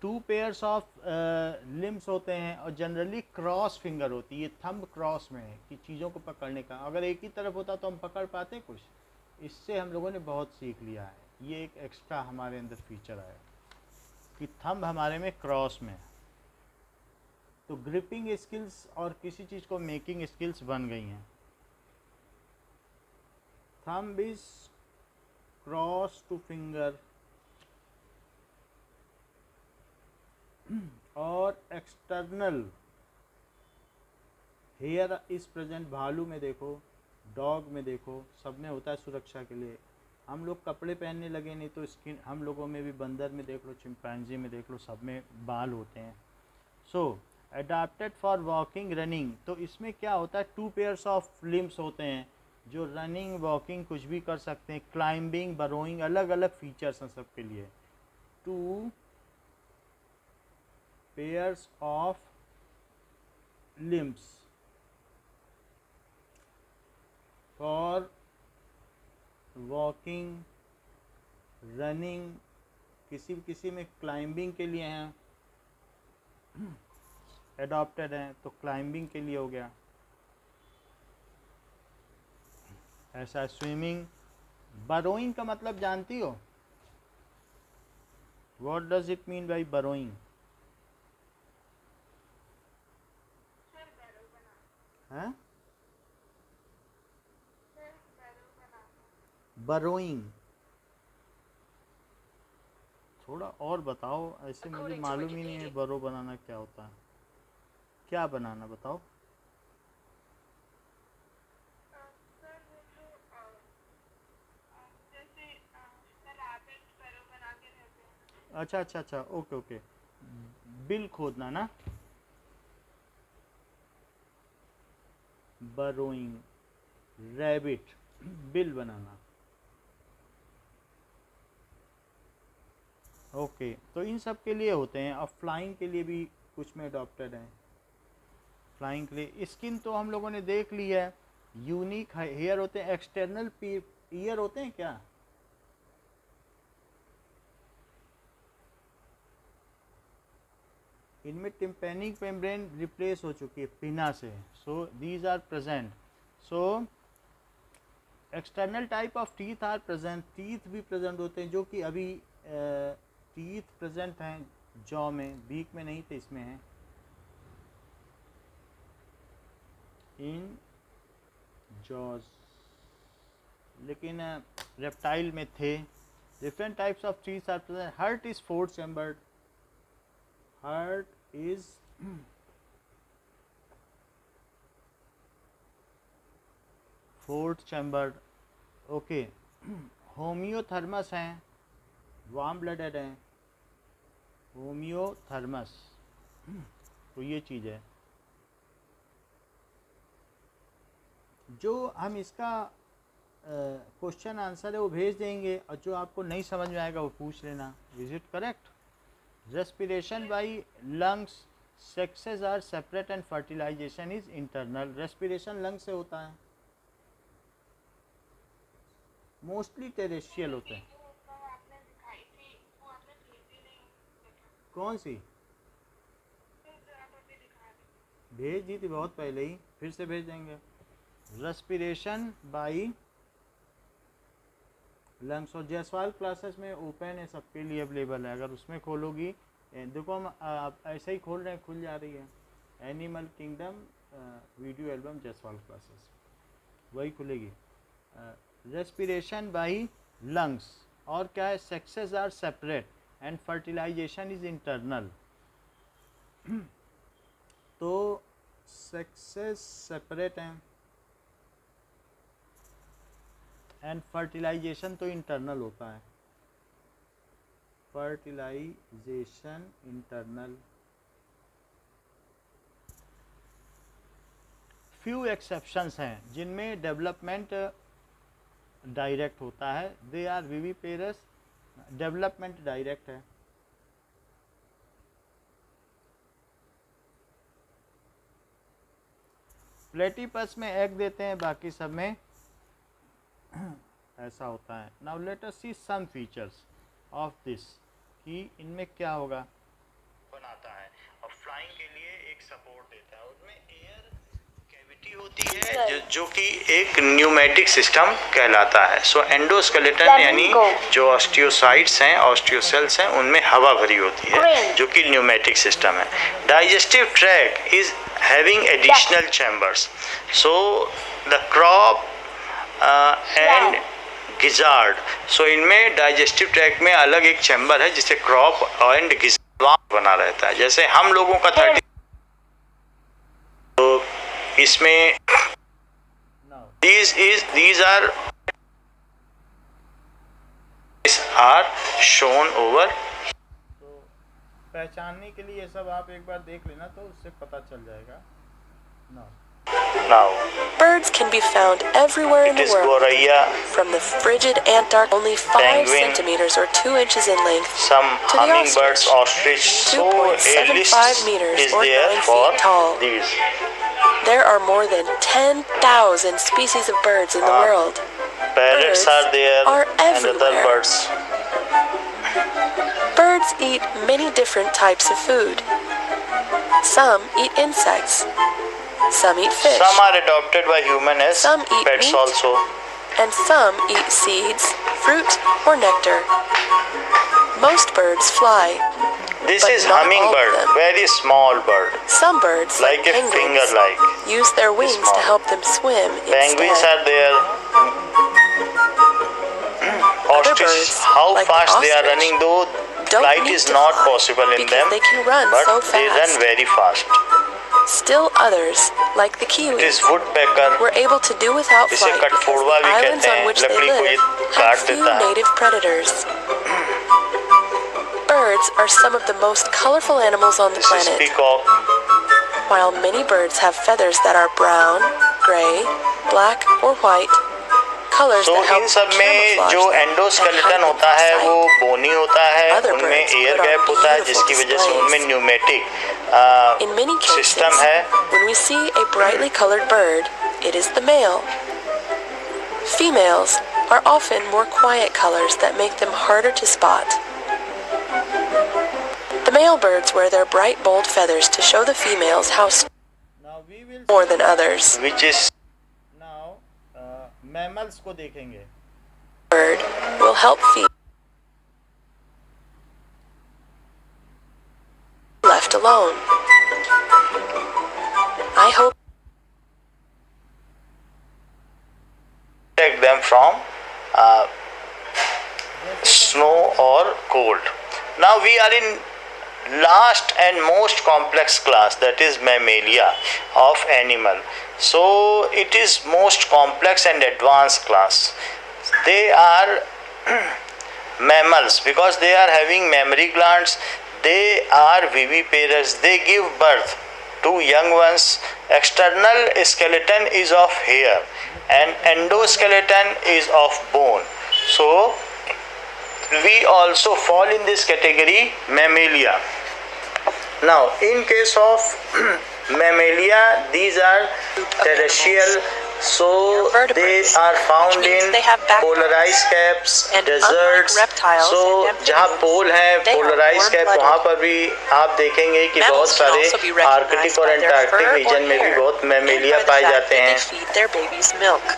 2 पेयर्स ऑफ लिम्स होते हैं, और जनरली क्रॉस फिंगर होती है, ये थंब क्रॉस में है कि चीज़ों को पकड़ने का। अगर एक ही तरफ होता तो हम पकड़ पाते कुछ। इससे हम लोगों ने बहुत सीख लिया है, ये एक एक्स्ट्रा हमारे अंदर फीचर आया कि थंब हमारे में क्रॉस में है। तो ग्रिपिंग स्किल्स और किसी चीज़ को मेकिंग स्किल्स बन गई हैं। Thumb is cross two finger, और एक्सटर्नल हेयर इज प्रेजेंट। भालू में देखो, डॉग में देखो, सब में होता है सुरक्षा के लिए। हम लोग कपड़े पहनने लगे, नहीं तो स्किन, हम लोगों में भी, बंदर में देख लो, चिंपैंजी में देख लो, सब में बाल होते हैं। सो अडाप्टेड फॉर वॉकिंग, रनिंग, तो इसमें क्या होता है, 2 पेयर्स ऑफ लिम्स होते हैं जो रनिंग, वॉकिंग कुछ भी कर सकते हैं, क्लाइंबिंग, बरोइंग, अलग अलग फीचर्स हैं सबके लिए। 2 pairs of limbs for walking, running, किसी में क्लाइंबिंग के लिए हैं, एडॉप्टेड हैं तो क्लाइंबिंग के लिए हो गया, ऐसा स्विमिंग। बरोइंग का मतलब जानती हो? What does it mean by burrowing? हैं? बरोइंग थोड़ा और बताओ, ऐसे मुझे According to मालूम ही नहीं है Wikipedia- बरो बनाना क्या होता है। क्या बनाना बताओ? अच्छा अच्छा अच्छा, ओके ओके, बिल खोदना ना, बरोइंग, रैबिट, बिल बनाना। ओके, तो इन सब के लिए होते हैं। अब फ्लाइंग के लिए भी कुछ में अडॉप्टेड हैं। फ्लाइंग के लिए स्किन तो हम लोगों ने देख ली है, यूनिक हेयर होते हैं, एक्सटर्नल ईयर होते हैं क्या? इनमें टिम्पैनिक मेम्ब्रेन रिप्लेस हो चुकी है पिना से, so these are present. So external type of teeth are present, teeth भी प्रेजेंट होते हैं जो कि अभी टीथ प्रेजेंट हैं जॉ में, बीक में नहीं थे, इसमें हैं इन जॉज, लेकिन रेप्टाइल में थे। Different types of teeth are present. Heart is fourth chambered, heart is fourth chambered. Okay, homeothermous हैं, वार्म ब्लडेड हैं, होम्योथर्मस, तो ये चीज़ है। जो हम इसका क्वेश्चन आंसर है वो भेज देंगे, और जो आपको नहीं समझ में आएगा वो पूछ लेना। Is it correct? Respiration by lungs, sexes are separate and fertilization is internal. Respiration lung से होता है, मोस्टली टेरेस्ट्रियल होते हैं। कौन सी? भेज दी थी बहुत पहले ही, फिर से भेज देंगे। रेस्पिरेशन बाई लंग्स, और जायसवाल क्लासेस में ओपन है, सबके लिए अवेलेबल है। अगर उसमें खोलोगी, देखो हम ऐसे ही खोल रहे हैं, खुल जा रही है। Animal kingdom video album Jaiswal classes, वही खुलेगी। रेस्पिरेशन बाई लंग्स, और क्या है? Sexes are separate and fertilization is internal. तो सेक्सेस सेपरेट हैं एंड फर्टिलाइजेशन तो इंटरनल होता है, फर्टिलाइजेशन इंटरनल। फ्यू एक्सेप्शंस हैं जिनमें डेवलपमेंट डायरेक्ट होता है। They are viviparous, development direct है। प्लेटिपस में एग देते हैं, बाकी सब में ऐसा होता है। Now let us see some features of this, कि इनमें क्या होगा। बनाता है और फ्लाइंग के लिए एक सपोर्ट देता है। उसमें एयर कैविटी होती है जो कि एक न्यूमेटिक सिस्टम कहलाता है। सो एंडोस्केलेटन यानी जो ऑस्टियोसाइट्स हैं, ऑस्टियोसेल्स हैं, उनमें हवा भरी होती है जो कि न्यूमेटिक सिस्टम है। Digestive tract is having additional chambers, so the crop and gizzard, so इनमें डाइजेस्टिव ट्रैक्ट में अलग एक चैम्बर है जिसे क्रॉप एंड गिजार्ड बना रहता है। जैसे हम लोगों का 30, तो इसमें these are shown over। तो पहचानने के लिए ये सब आप एक बार देख लेना तो उससे पता चल जाएगा। Now Birds can be found everywhere in it the is world, Goraya, from the frigid Antarctic, only 5 Penguin, centimeters or 2 inches in length, some to the hummingbirds, ostrich. So a 2.75 list meters is or there 9 for feet tall. these. There are more than 10,000 species of birds in the world. Parrots Birds are there are and other everywhere. birds. Birds eat many different types of food. Some eat insects. Some eat fish. Some are adopted by humans as Some eat pets meat. also. And some eat seeds, fruit, or nectar. Most birds fly. This But is not all of hummingbird, them. very small bird, Some birds, like a penguins, finger-like. use their wings Small. to help them swim Penguins instead. are there. Ostrich, birds, how like the fast they are ostrich, running, though don't flight need is to not fly possible in because them, they can run but so they run fast. very fast. Still others, like the It kiwi, is woodpecker, were able to do without जिसे flight because कठफोड़वा the भी islands कहते on हैं, which they लकड़ी को ये live काट have few देता है. native predators. Birds are some of the most colorful animals on the This is planet. peacock. While many birds have feathers that are brown, gray, black, or white, colors तो that help इन सब में camouflage जो them and endoskeleton hide them होता from है sight. वो बोनी होता है, Other उनमें birds air put on gap होता है beautiful जिसकी वजह से displays. उनमें pneumatic In many cases, system है. when we see a brightly colored bird, it is the male. Females are often more quiet colors that make them harder to spot. The male birds wear their bright, bold feathers to show the females how Now we will more see than others. which is now mammals को देखेंगे. Bird will help feed. Left alone. I hope protect them from snow or cold. Now we are in last and most complex class, that is mammalia of animal. So it is most complex and advanced class. They are mammals because they are having mammary glands. They are viviparous. They give birth to young ones. External skeleton is of hair and endoskeleton is of bone. So we also fall in this category, mammalia. Now in case of mammalia, these are terrestrial, so they vertebrates, are found which means in they have backbones. polarized caps, And deserts. unlike reptiles So and जहाँ amphibians, पोल है, they are polarized cap, warm-blooded. वहाँ पर भी आप देखेंगे कि बहुत Mammals can सारे also be recognized आर्कटिक और by their Antarctic fur or region में भी hair, बहुत and mammalia by the पाए fact जाते that हैं. they feed their babies milk.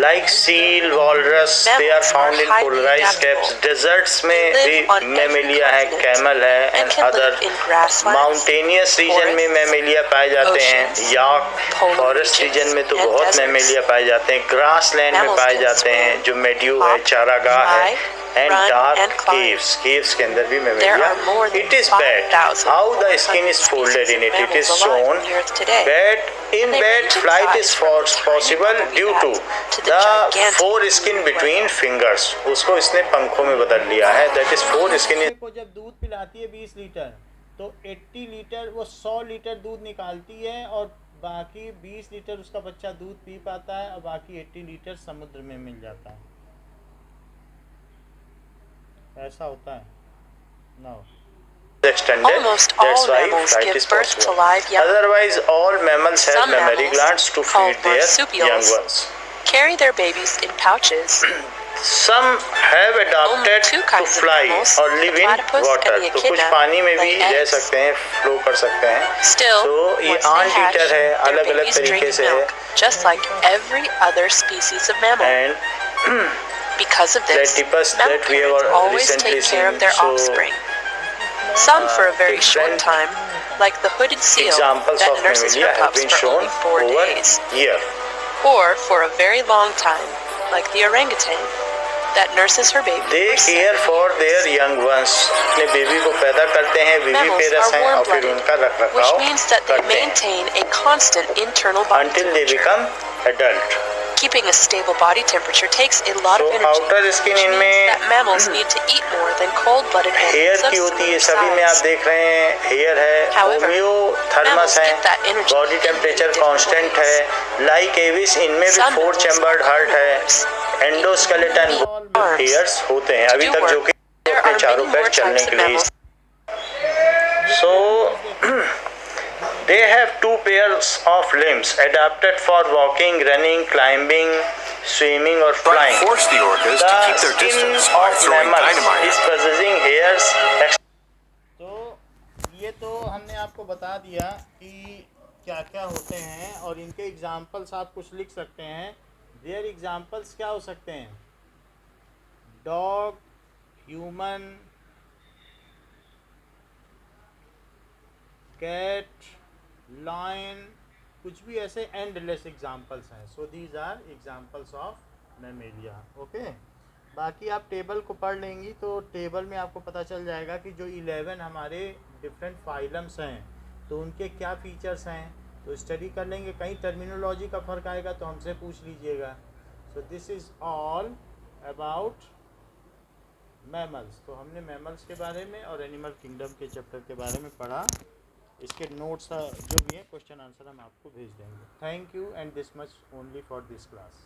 Like seal, walrus, they are Mammals found are in highly polarized caps. adaptable. Deserts में They भी live on every mammalia है, continent camel है and and can other live in grasslands, mountainous region में forests, mammalia पाए जाते हैं. oceans, याक polar forest regions, reason में तो and बहुत deserts. mammalia पाए जाते हैं. ग्रासलैंड में Mammals पाए can जाते हैं swim, जो मेड्यू है, hop, चारागाह है fly, and run, dark and climb. caves के अंदर भी There mammalia. are more than It is bad 5,000 how the skin is folded in it. It is mammals alive shown on the earth today. that in They bed range in flight size is from the tiny possible bumblebee due to bat to the the gigantic foreskin between whale. fingers. उसको इसने पंखों में बदल लिया है. That is foreskin is बच्चे को जब दूध पिलाती है 20 लीटर तो 80 लीटर वो 100 लीटर दूध निकालती है और बाकी 20 लीटर उसका बच्चा दूध पी पाता है और बाकी 80 लीटर समुद्र में मिल जाता है. ऐसा होता है. Now extended. Almost That's all why mammals flight give is birth to possible. live young. Otherwise, all mammals have Some mammary mammals, glands to called feed their marsupials, young ones. Carry their babies in pouches. Some have adapted two to kinds of fly mammals, or the live in platypus water. and the तो कुछ echidna, पानी में भी lay रह eggs. सकते हैं, flow कर सकते हैं. Still, तो ये once they ant hatch, eater है, their अलग अलग babies तरीके drink से है. milk, just like every other species of mammal. And Because of this, platypus mammal that we have parents always recently take care of seen. their So, offspring. Some for a very short different time, like the hooded seal examples that of nurses her mammalia have pups been for shown only 4 over days. here. Or for a very long time, like the orangutan that nurses her baby They for 7 care for years. their young ones. अपने baby को पैदा करते हैं, Mammals viviparous are हैं और फिर warm-blooded, उनका which रखरखाव means that they करते हैं maintain a constant internal body until they temperature. become adult. Keeping a stable body temperature takes a lot So of energy, outer skin which इनमें means that mammals need to eat more than cold-blooded hair animals of की होती है, similar सभी में आप size. देख रहे हैं हेयर है, However, होम्योथर्मस mammals है, get that energy body in temperature different constant ways. है, लाइक एविस इनमें भी Some 4 mammals chambered have heart है, arms. Endoskeleton Arms. हेयर्स होते हैं To अभी do तक work. जो कि There अपने are चारों many पैर more चलने types के of लिए. mammals. So They have two pairs of limbs adapted for walking, running, climbing, swimming or But flying. force the orcas to keep The their skin distance by of throwing mammals dynamite. is possessing hairs. तो ये तो हमने आपको बता दिया कि क्या क्या होते हैं और इनके एग्जाम्पल्स आप कुछ लिख सकते हैं। देयर एग्जाम्पल्स क्या हो सकते हैं? डॉग, ह्यूमन, कैट, लायन, कुछ भी ऐसे एंडलेस एग्जाम्पल्स हैं। So these are examples of Mammalia. Okay, बाकी आप टेबल को पढ़ लेंगी तो टेबल में आपको पता चल जाएगा कि जो 11 हमारे डिफरेंट फाइलम्स हैं तो उनके क्या फीचर्स हैं, तो स्टडी कर लेंगे। कहीं टर्मिनोलॉजी का फ़र्क आएगा तो हमसे पूछ लीजिएगा। So this is all about mammals. तो हमने मैमल्स के बारे में और एनिमल किंगडम के चैप्टर के बारे में पढ़ा। इसके नोट्स जो भी हैं क्वेश्चन आंसर हम आपको भेज देंगे। Thank you and this much only for this class.